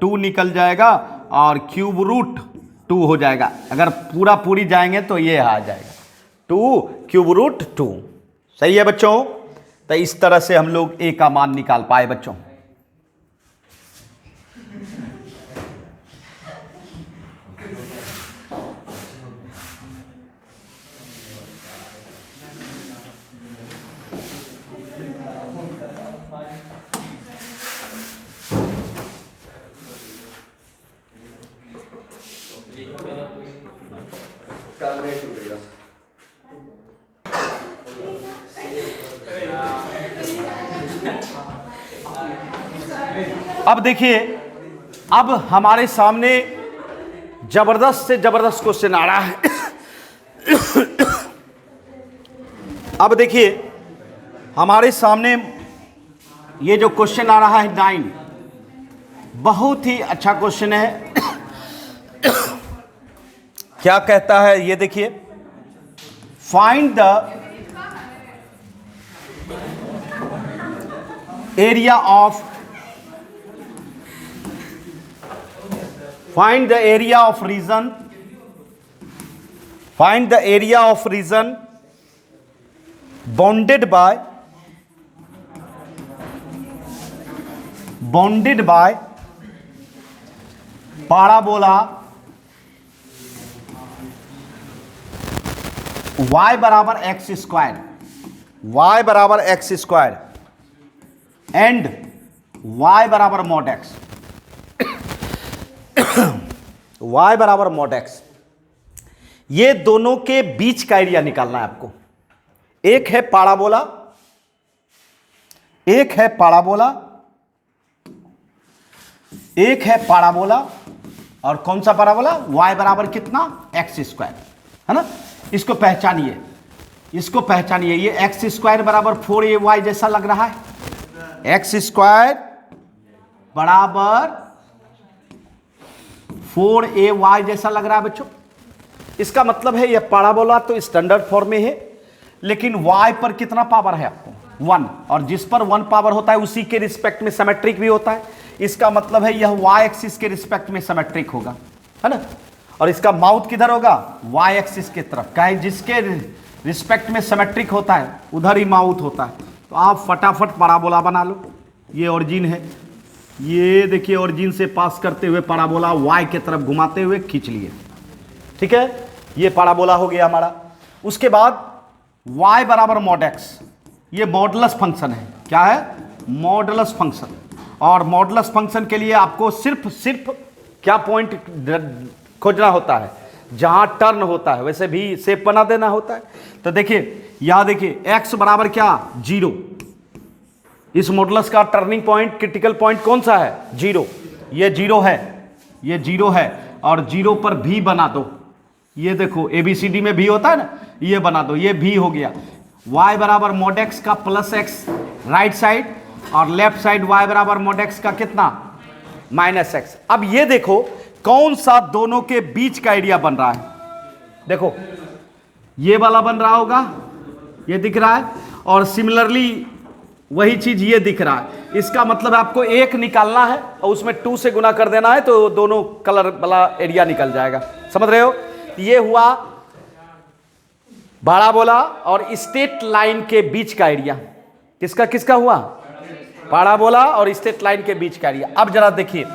2 निकल जाएगा और क्यूब रूट 2 हो जाएगा। अगर पूरी जाएंगे तो ये आ जाएगा 2 क्यूब रूट 2। सही है बच्चों? तो इस तरह से हम लोग ए का मान निकाल पाए बच्चों। अब देखिए, अब हमारे सामने जबरदस्त से जबरदस्त क्वेश्चन आ रहा है। अब देखिए हमारे सामने ये जो क्वेश्चन आ रहा है 9, बहुत ही अच्छा क्वेश्चन है। क्या कहता है ये देखिए, find the area of find the area of region bounded by parabola y बराबर x स्क्वायर, एंड y बराबर mod x, y बराबर mod x। ये दोनों के बीच का एरिया निकालना है आपको। एक है पाराबोला, और कौन सा पाराबोला? y बराबर कितना? x स्क्वायर, है ना। इसको पहचानिए, ये x स्क्वायर बराबर 4ay जैसा लग रहा है। x स्क्वायर बराबर 4ay जैसा लग रहा है बच्चों। इसका मतलब है यह पाराबोला तो स्टैंडर्ड फॉर्म में है, लेकिन y पर कितना पावर है आपको? 1, और जिस पर 1 पावर होता है उसी के रिस्पेक्ट में सिमेट्रिक भी होता है। इसका मतलब है यह y एक्सिस के रिस्पेक्ट में सिमेट्रिक होगा, है ना। और इसका माउथ किधर होगा? y एक्सिस की तरफ। कहे जिसके रिस्पेक्ट में सिमेट्रिक होता है उधर ही माउथ होता है। तो आप फटाफट पाराबोला बना लो। ये ओरिजिन है, ये देखिए ओरिजिन से पास करते हुए पाराबोला y की तरफ घुमाते हुए खींच लिए, ठीक है। ये पाराबोला हो गया हमारा। उसके बाद y बराबर mod x, ये मॉडुलस फंक्शन है। क्या है? Modulus function. और मॉडुलस फंक्शन के लिए आपको सिर्फ क्या पॉइंट खोजना होता है? जहां टर्न होता है वैसे भी शेप बना देना होता है। तो देखिए यहां देखिए x बराबर क्या? 0। इस मॉडुलस का टर्निंग पॉइंट, क्रिटिकल पॉइंट कौन सा है? 0। ये 0 है, और 0 पर भी बना दो। ये देखो ABCD में भी होता है ना, ये बना दो, ये भी हो गया। y बराबर mod x का प्लस x राइट साइड, और लेफ्ट साइड y बराबर mod x का कितना? Minus x। अब ये देखो कौन सा दोनों के बीच का एरिया बन रहा है। देखो ये वाला बन रहा होगा, ये दिख रहा है, और सिमिलरली वही चीज ये दिख रहा है। इसका मतलब आपको एक निकालना है और उसमें 2 से गुना कर देना है तो दोनों कलर वाला एरिया निकल जाएगा। समझ रहे हो? ये हुआ पाराबोला और स्ट्रेट लाइन के बीच का एरिया। किसका हुआ? पाराबोला और स्ट्रेट लाइन के बीच का एरिया। अब जरा देखिए,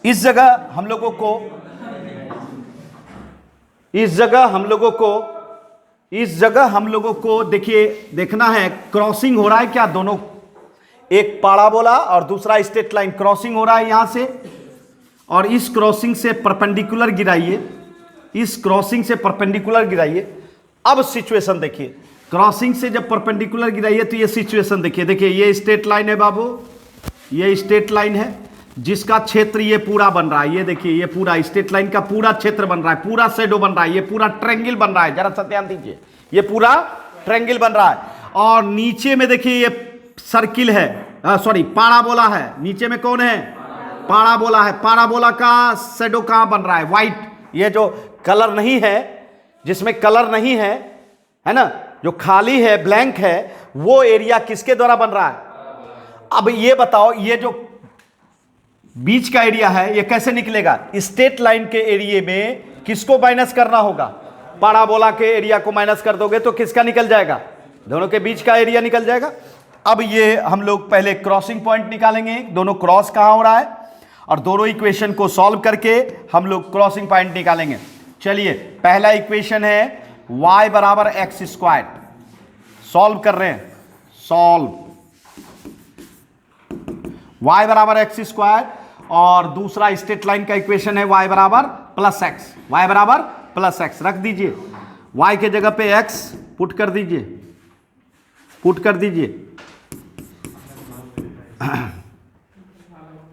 इस जगह हम लोगों को देखिए देखना है क्रॉसिंग हो रहा है क्या? दोनों, एक पाराबोला और दूसरा स्ट्रेट लाइन क्रॉसिंग हो रहा है यहां से, और इस क्रॉसिंग से परपेंडिकुलर गिराइए, इस क्रॉसिंग से परपेंडिकुलर गिराइए। अब सिचुएशन देखिए, क्रॉसिंग से जब परपेंडिकुलर गिराइए तो ये सिचुएशन देखिए। देखिए ये स्ट्रेट लाइन है बाबू, ये स्ट्रेट लाइन है जिसका क्षेत्र ये पूरा बन रहा है। ये देखिए ये पूरा स्ट्रेट लाइन का पूरा क्षेत्र बन रहा है, पूरा शैडो बन रहा है, ये पूरा ट्रायंगल बन रहा है। जरा सा ध्यान दीजिए, ये पूरा ट्रायंगल बन रहा है। और नीचे में देखिए ये सर्किल है, सॉरी पाराबोला है। नीचे में कौन है? पाराबोला है। पाराबोला का शैडो कहां बन रहा है? व्हाइट। ये जो कलर नहीं है, जिसमें कलर नहीं है ना, जो खाली है, ब्लैंक है, वो एरिया किसके द्वारा बन रहा है? अब ये बताओ, ये जो बीच का एरिया है ये कैसे निकलेगा? स्ट्रेट लाइन के एरिया में किसको माइनस करना होगा? पाराबोला के एरिया को माइनस कर दोगे तो किसका निकल जाएगा? दोनों के बीच का एरिया निकल जाएगा। अब ये हम लोग पहले क्रॉसिंग पॉइंट निकालेंगे, दोनों क्रॉस कहां हो रहा है, और दोनों इक्वेशन को सॉल्व करके हम लोग क्रॉसिंग पॉइंट निकालेंगे। चलिए पहला इक्वेशन है y बराबर एक्स स्क्वायर, सॉल्व कर रहे हैं, सॉल्व y बराबर एक्स स्क्वायर। और दूसरा स्ट्रेट लाइन का इक्वेशन है y बराबर प्लस एक्स, y बराबर प्लस एक्स। रख दीजिए, y के जगह पे x पुट कर दीजिए, पुट कर दीजिए,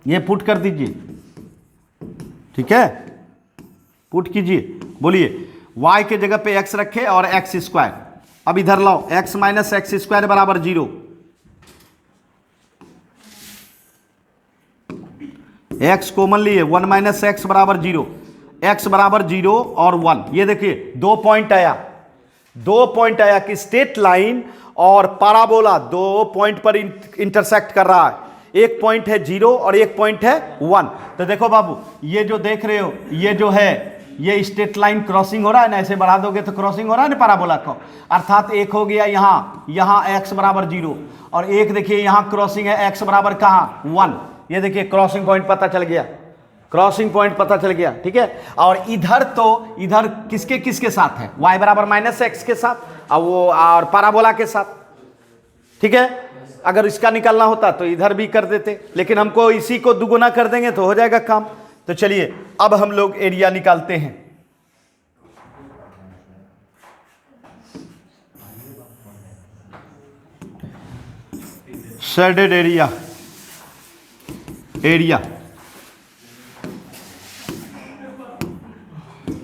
ये पुट कर दीजिए, ठीक है, पुट कीजिए। बोलिए y के जगह पे x रखे और एक्स स्क्वायर। अब इधर लाओ, x माइनस एक्स स्क्वायर बराबर 0, x कॉमन लिए, 1 माइनस एक्स बराबर 0, x बराबर 0 और 1। ये देखिए 2 पॉइंट आया, 2 पॉइंट आया कि स्ट्रेट लाइन और पाराबोला 2 पॉइंट पर इंटरसेक्ट कर रहा है। एक पॉइंट है 0 और एक पॉइंट है 1। तो देखो बाबू, ये जो देख रहे हो, ये जो है, ये स्ट्रेट लाइन क्रॉसिंग हो रहा है ना, ऐसे बढ़ा दोगे तो क्रॉसिंग हो रहा है ना पाराबोला को। अर्थात एक हो गया यहाँ x बराबर 0, और एक देखिए यहाँ क्रॉसिंग है x बराबर कहाँ? 1। ये देखिए क्रॉसिंग पॉइंट पता चल गया, क्रॉसिंग पॉइंट पता चल गया, ठीक है। और इधर तो इधर किसके किसके साथ है? y बराबर माइनस एक्स के साथ और वो और पाराबोला के साथ, ठीक है। अगर इसका निकालना होता तो इधर भी कर देते, लेकिन हमको इसी को दुगुना कर देंगे तो हो जाएगा काम। तो चलिए अब हम लोग एरिया निकालते हैं। Shaded area, area,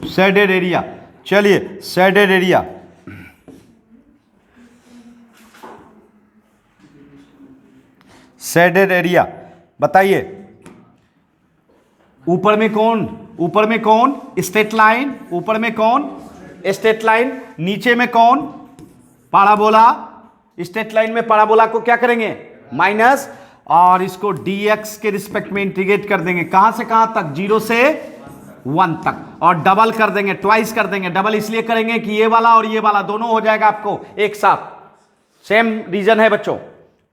shaded area. चलिए शेडेड एरिया, शेडेड एरिया बताइए। ऊपर में कौन? ऊपर में कौन? Straight line. ऊपर में कौन? Straight line. नीचे में कौन? पाराबोला। स्ट्रेट लाइन में पाराबोला को क्या करेंगे? माइनस, और इसको dx के रिस्पेक्ट में इंटीग्रेट कर देंगे। कहां से कहां तक? 0 से 1 तक, और डबल कर देंगे, ट्वाइस कर देंगे। डबल इसलिए करेंगे कि ये वाला और ये वाला दोनों हो जाएगा आपको एक साथ। सेम रीजन है बच्चों,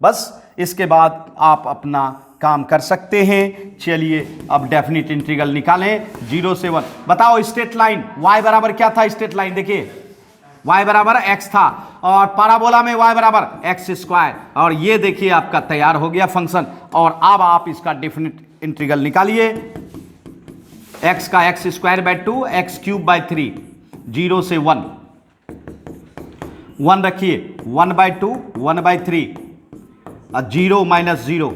बस इसके बाद आप अपना काम कर सकते हैं। चलिए अब डेफिनेट इंटीग्रल निकालें 0 से 1। बताओ स्ट्रेट लाइन y बराबर क्या था? स्ट्रेट लाइन देखिए y बराबर x था, और पाराबोला में y बराबर एक्स स्क्वायर, और ये देखिए आपका तैयार हो गया फंक्शन। और अब आप इसका डेफिनेट इंटीग्रल निकालिए। x का x square by 2, x cube by 3, 0 से 1, 1 रखिए, 1 बाय 2, 1 बाय 3, 0 माइनस 0,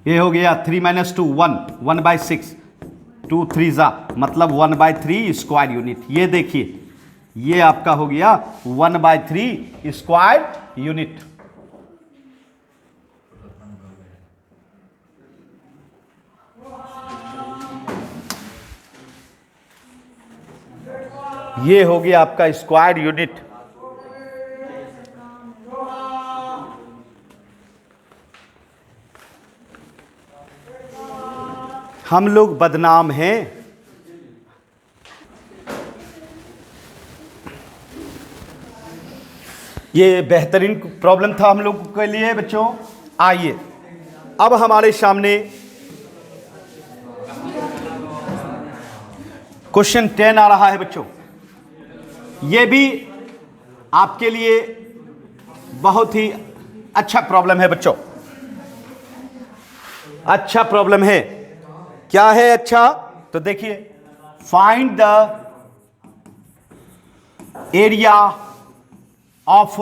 ये हो गया 3 माइनस 2, 1, 1 बाय 6, 2 3 जा, मतलब 1 बाय 3 स्क्वायर यूनिट। ये देखिए ये आपका हो गया 1 बाय 3 स्क्वायर यूनिट। ये हो गया आपका स्क्वायर यूनिट। हम लोग बदनाम हैं, ये बेहतरीन प्रॉब्लम था हम लोग के लिए बच्चों। आइए अब हमारे सामने क्वेश्चन 10 आ रहा है बच्चों। ये भी आपके लिए बहुत ही अच्छा प्रॉब्लम है बच्चों, अच्छा प्रॉब्लम है। क्या है अच्छा? तो देखिए, find the area of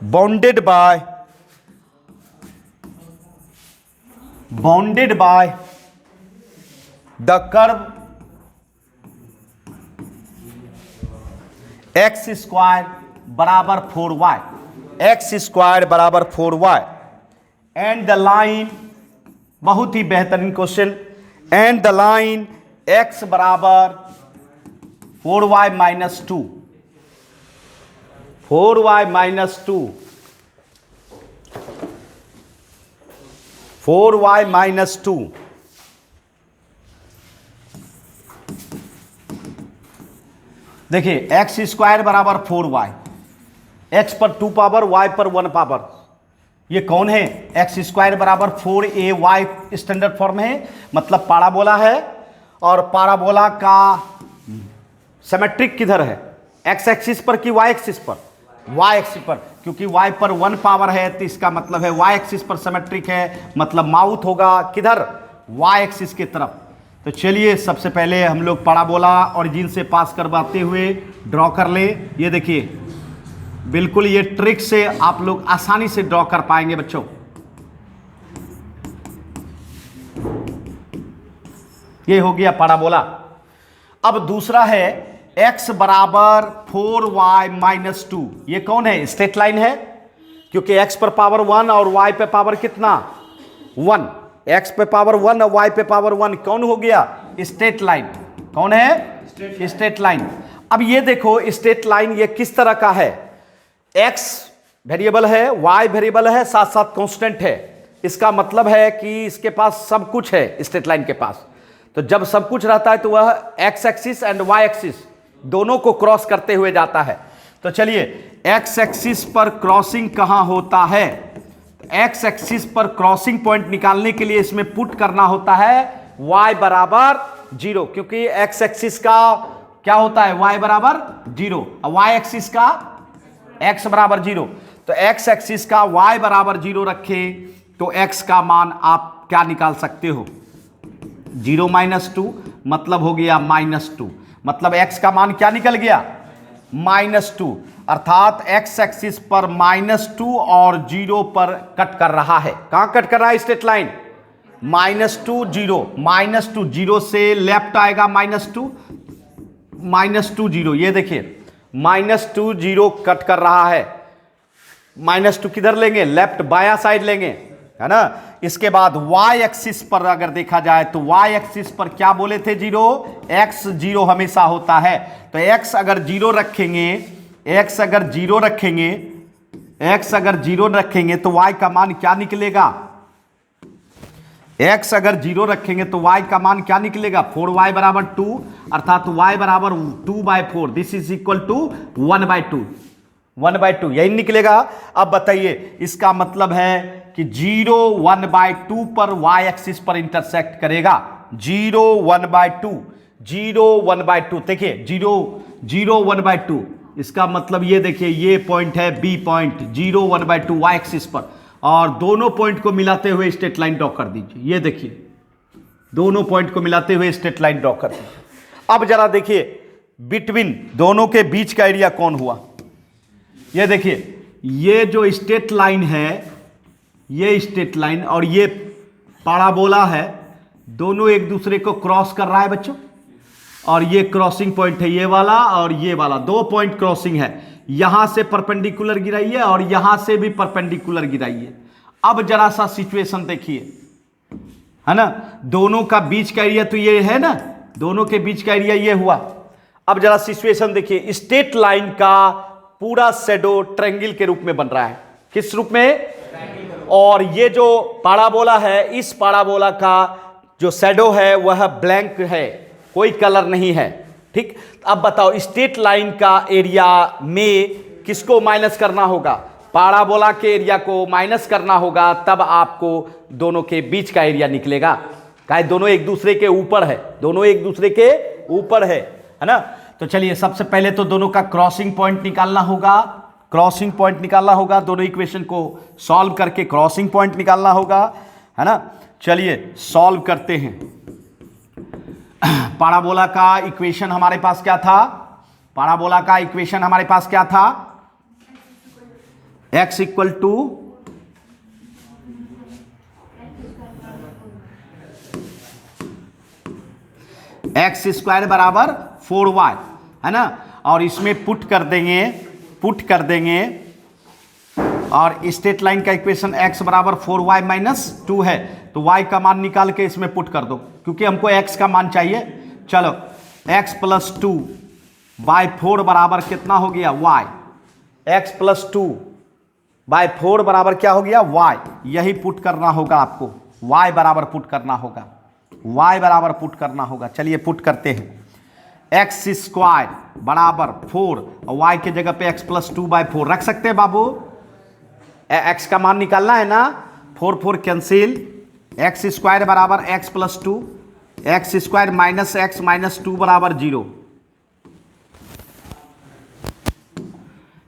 bounded by the curve x square बराबर 4y, एक्स स्क्वायर बराबर 4y एंड द लाइन, बहुत ही बेहतरीन question, and the line x बराबर 4y minus 2, 4y minus 2, 4y minus 2 देखिए, एक्स स्क्वायर बराबर 4y, एक्स पर 2 पावर, y पर 1 पावर, ये कौन है? एक्स स्क्वायर बराबर 4ay स्टैंडर्ड फॉर्म है, मतलब पाराबोला है, और पाराबोला का सिमेट्रिक किधर है? एक्स एक्सिस पर कि वाई एक्सिस पर? वाई एक्सिस पर, क्योंकि y पर 1 पावर है तो इसका मतलब है वाई एक्सिस पर सिमेट्रिक है, मतलब माउथ होगा किधर? वाई एक्सिस की तरफ। तो चलिए सबसे पहले हम लोग पाराबोला ओरिजिन से पास करवाते हुए ड्रॉ कर ले। ये देखिए, बिल्कुल ये ट्रिक से आप लोग आसानी से ड्रॉ कर पाएंगे बच्चों। ये हो गया पाराबोला। अब दूसरा है x बराबर 4y माइनस 2, ये कौन है? स्ट्रेट लाइन है, क्योंकि x पर पावर 1 और y पे पावर कितना? 1, x पे पावर 1 और y पे पावर 1, कौन हो गया? Straight line. कौन है? Straight line. अब ये देखो, स्ट्रेट लाइन ये किस तरह का है? x वेरिएबल है, y वेरिएबल है, साथ साथ कांस्टेंट है। इसका मतलब है कि इसके पास सब कुछ है स्ट्रेट लाइन के पास। तो जब सब कुछ रहता है तो वह x axis and y axis दोनों को क्रॉस करते हुए जाता है। तो चलिए, x एक्सिस पर क्रॉसिंग कहां होता है? x एक्सिस पर क्रॉसिंग पॉइंट निकालने के लिए इसमें पुट करना होता है y बराबर 0, क्योंकि x एक्सिस का क्या होता है? y बराबर 0, और y एक्सिस का x बराबर 0। तो x एक्सिस का y बराबर 0 रखे तो x का मान आप क्या निकाल सकते हो? 0 माइनस 2, मतलब हो गया -2, मतलब x का मान क्या निकल गया? -2, अर्थात x एक्सिस पर -2 और 0 पर कट कर रहा है। कहां कट कर रहा है स्ट्रेट लाइन? -2 0, -2 0 से लेफ्ट आएगा -2, -2 0, ये देखिए -2 0 कट कर रहा है। -2 किधर लेंगे? लेफ्ट बाया साइड लेंगे, है ना। इसके बाद y एक्सिस पर अगर देखा जाए तो y एक्सिस पर क्या बोले थे? 0, x 0 हमेशा होता है। तो x अगर 0 रखेंगे, x अगर 0 रखेंगे, x अगर 0 रखेंगे तो y का मान क्या निकलेगा? x अगर 0 रखेंगे तो y का मान क्या निकलेगा? 4y बराबर 2, अर्थात y बराबर 2/4, दिस इज इक्वल टू 1/2, 1/2 यही निकलेगा। अब बताइए, इसका मतलब है कि 0 1/2 पर y एक्सिस पर इंटरसेक्ट करेगा। 0 1/2, 0 1/2, देखिए 0 0 1/2, इसका मतलब ये देखिए, ये पॉइंट है B पॉइंट, 0 1/2 y एक्सिस पर, और दोनों पॉइंट को मिलाते हुए स्ट्रेट लाइन ड्रॉ कर दीजिए। ये देखिए, दोनों पॉइंट को मिलाते हुए स्ट्रेट लाइन ड्रॉ कर दीजिए। अब जरा देखिए, बिटवीन दोनों के बीच का एरिया कौन हुआ? ये देखिए, ये जो स्ट्रेट लाइन है, ये स्ट्रेट लाइन और ये पाराबोला है, दोनों एक दूसरे को क्रॉस कर रहा है बच्चों, और ये क्रॉसिंग पॉइंट है, ये वाला और ये वाला, दो पॉइंट क्रॉसिंग है। यहां से परपेंडिकुलर गिराइए और यहां से भी परपेंडिकुलर गिराइए। अब जरा सा सिचुएशन देखिए, है ना, दोनों का बीच का एरिया तो ये है ना, दोनों के बीच का एरिया ये हुआ। अब जरा सिचुएशन देखिए, स्ट्रेट लाइन का पूरा शैडो ट्रायंगल के रूप में बन रहा है। किस रूप में? और ये जो पाराबोला है, इस पाराबोला का जो शैडो है वह ब्लैंक है, कोई कलर नहीं है। ठीक, अब बताओ स्ट्रेट लाइन का एरिया में किसको माइनस करना होगा? पाराबोला के एरिया को माइनस करना होगा, तब आपको दोनों के बीच का एरिया निकलेगा। क्या दोनों एक दूसरे के ऊपर है? दोनों एक दूसरे के ऊपर है ना। तो चलिए सबसे पहले तो दोनों का क्रॉसिंग पॉइंट निकालना होगा। क्रॉसिंग पॉइंट निकालना होगा, दोनों इक्वेशन को सॉल्व करके क्रॉसिंग पॉइंट निकालना होगा, है ना। चलिए सॉल्व करते हैं। पाराबोला का इक्वेशन हमारे पास क्या था? पाराबोला का इक्वेशन हमारे पास क्या था? x equal to X square बराबर 4y, है ना। और इसमें पुट कर देंगे और स्ट्रेट लाइन का इक्वेशन x बराबर 4y माइनस 2 है, तो y का मान निकाल के इसमें पुट कर दो, क्योंकि हमको x का मान चाहिए। चलो x प्लस 2 बाय 4 बराबर कितना हो गया? y। x प्लस 2 बाय 4 बराबर क्या हो गया? y। यही पुट करना होगा आपको, y बराबर पुट करना होगा, y बराबर पुट करना होगा। चलिए पुट करते हैं। एक्स स्क्वायर बराबर 4 और y के जगह पे x प्लस 2 बाय 4 रख सकते हैं बाबू। x का मान निकालना है ना, 4 4 कैंसिल। एक्स स्क्वायर बराबर x plus 2, x square minus x minus 2 बराबर 0।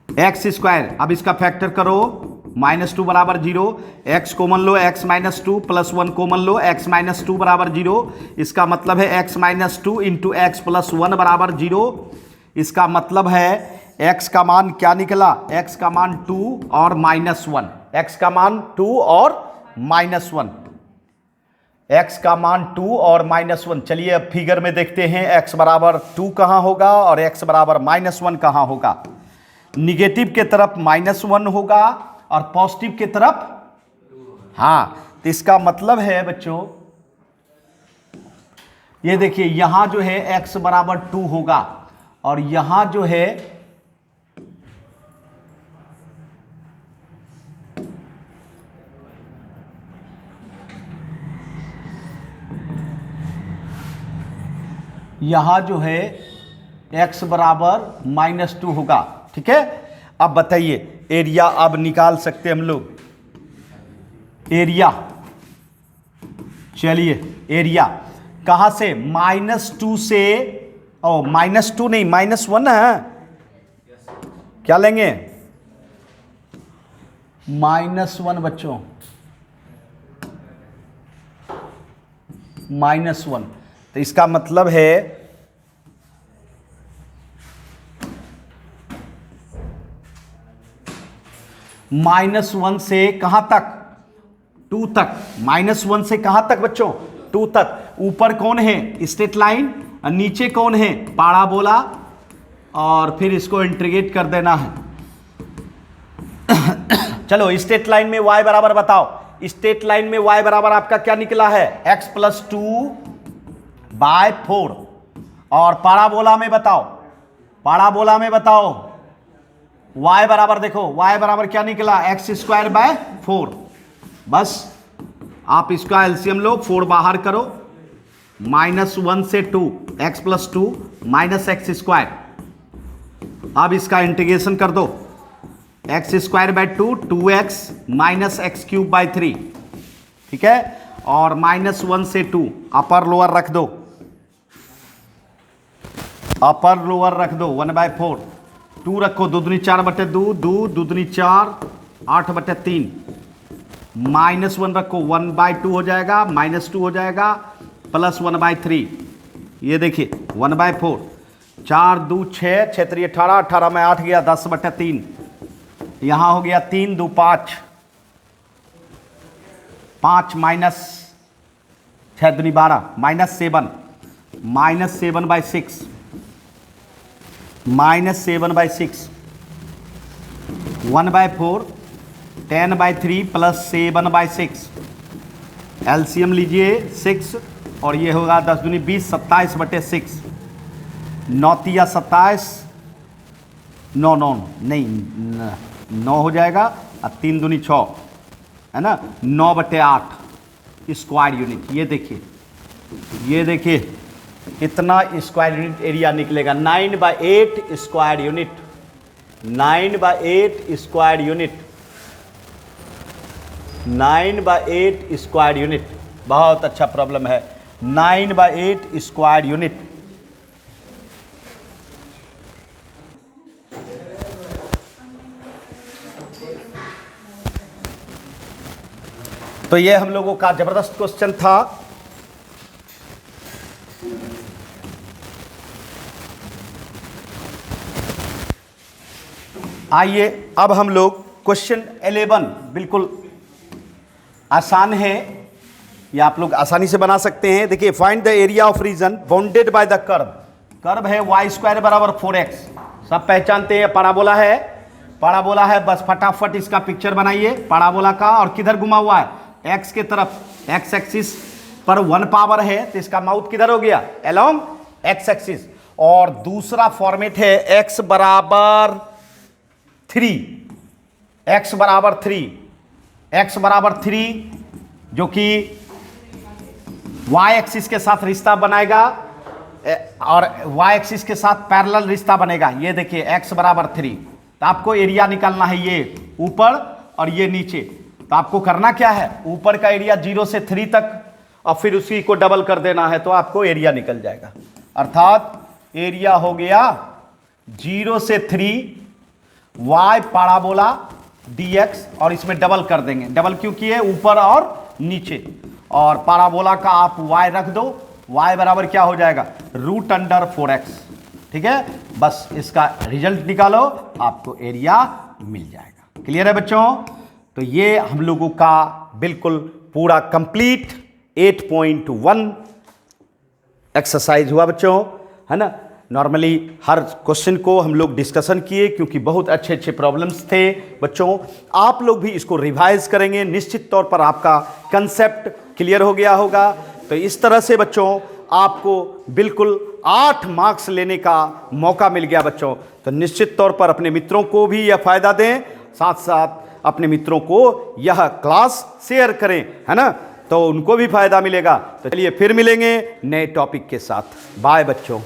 एक्स स्क्वायर, अब इसका फैक्टर करो, माइनस 2 बराबर 0, x कॉमन लो, x माइनस 2 प्लस 1 कॉमन लो, x माइनस 2 बराबर 0। इसका मतलब है x minus 2 into x plus 1 बराबर 0। इसका मतलब है x का मान क्या निकला? x का मान 2 और माइनस 1, x का मान 2 और माइनस 1, x का मान 2 और माइनस 1। चलिए अब फिगर में देखते हैं x बराबर 2 कहाँ होगा और x बराबर माइनस 1 कहाँ होगा। निगेटिव के तरफ माइनस 1 होगा और पॉजिटिव की तरफ, हाँ, तो इसका मतलब है बच्चों, ये देखिए यहां जो है x बराबर 2 होगा और यहां जो है x बराबर माइनस 2 होगा। ठीक है, अब बताइए एरिया अब निकाल सकते हम लोग। एरिया, चलिए एरिया कहां से? माइनस 2 से, ओ माइनस 2 नहीं माइनस 1 है, क्या लेंगे? माइनस 1 बच्चों, माइनस 1। तो इसका मतलब है माइनस 1 से कहां तक? 2 तक। माइनस 1 से कहां तक बच्चों? 2 तक। ऊपर कौन है? स्ट्रेट लाइन, और नीचे कौन है? पाराबोला। और फिर इसको इंटीग्रेट कर देना है। चलो स्ट्रेट लाइन में y बराबर बताओ। स्ट्रेट लाइन में y बराबर आपका क्या निकला है? x plus 2 by 4। और पाराबोला में बताओ, पाराबोला में बताओ y बराबर, देखो y बराबर क्या निकला? X square by 4। बस आप इसका एलसीएम लो, 4 बाहर करो, माइनस 1 से 2, x plus 2 minus x square. अब इसका इंटीग्रेशन कर दो, x square by 2, 2x minus x cube by 3। ठीक है, और माइनस 1 से 2, अपर लोअर रख दो, अपर लोअर रख दो, 1/4, 2 रखो, 2 दूनी 4 बटे 2, 2 दूनी 4, 8 बटे 3, माइनस 1 रखो, 1/2 हो जाएगा, माइनस 2 हो जाएगा, प्लस 1/3। ये देखिए 1/4, 4 2 6, 6 3 18, 18 में 8 गया, 10 बटे 3। यहाँ हो गया 3 2 5, 5 माइनस 6 दूनी 12, minus 7, minus 7/6, minus 7/6, 1/4, 10/3 plus 7/6। LCM लीजिए 6 और ये होगा 10 दूनी 20, 27/6, 9 तिया 27, 9 9 नहीं 9 हो जाएगा, और 3 दूनी 6, है ना, 9/8 स्क्वायर यूनिट। ये देखिए, ये देखिए इतना स्क्वायर यूनिट एरिया निकलेगा, 9/8 square unit, 9/8 square unit, 9/8 square unit. बहुत अच्छा प्रॉब्लम है, 9/8 स्क्वायर यूनिट। तो ये हम लोगों का जबरदस्त क्वेश्चन था। आइए अब हम लोग क्वेश्चन 11, बिल्कुल आसान है, ये आप लोग आसानी से बना सकते हैं। देखिए, find the area of region bounded by the curve. Curve है y² बराबर 4x, सब पहचानते हैं। पैराबोला है, पैराबोला है, बस फटाफट इसका पिक्चर बनाइए पैराबोला का। और किधर घुमा हुआ है? x के तरफ, x एक्सिस पर 1 पावर है, तो इसका माउथ किधर हो गया? Along x axis. और दूसरा फॉर्मेट है x बराबर 3, x बराबर 3, x बराबर 3, जो कि y एक्सिस के साथ रिश्ता बनाएगा और y एक्सिस के साथ पैरेलल रिश्ता बनेगा। ये देखिए x बराबर 3, तो आपको एरिया निकालना है, ये ऊपर और ये नीचे। तो आपको करना क्या है? ऊपर का एरिया 0 से 3 तक और फिर उसी को डबल कर देना है, तो आपको एरिया निकल जाएगा। अर्थात एरिया हो गया 0 से 3 y पैराबोला dx, और इसमें डबल कर देंगे। डबल क्यों किए? ऊपर और नीचे। और पैराबोला का आप y रख दो, y बराबर क्या हो जाएगा? √4x। ठीक है, बस इसका रिजल्ट निकालो, आपको एरिया मिल जाएगा। क्लियर है बच्चों? तो ये हम लोगों का बिल्कुल पूरा कंप्लीट 8.1 एक्सरसाइज हुआ बच्चों, है ना। नॉर्मली हर क्वेश्चन को हम लोग डिस्कशन किए, क्योंकि बहुत अच्छे अच्छे प्रॉब्लम्स थे बच्चों। आप लोग भी इसको रिवाइज करेंगे, निश्चित तौर पर आपका कंसेप्ट क्लियर हो गया होगा। तो इस तरह से बच्चों आपको बिल्कुल 8 मार्क्स लेने का मौका मिल गया बच्चों। तो निश्चित तौर पर अपने मित्रों को भी यह फायदा दें, साथ साथ अपने मित्रों को यह क्लास शेयर करें, है ना, तो उनको भी फायदा मिलेगा। तो चलिए फिर मिलेंगे नए टॉपिक के साथ। बाय बच्चों।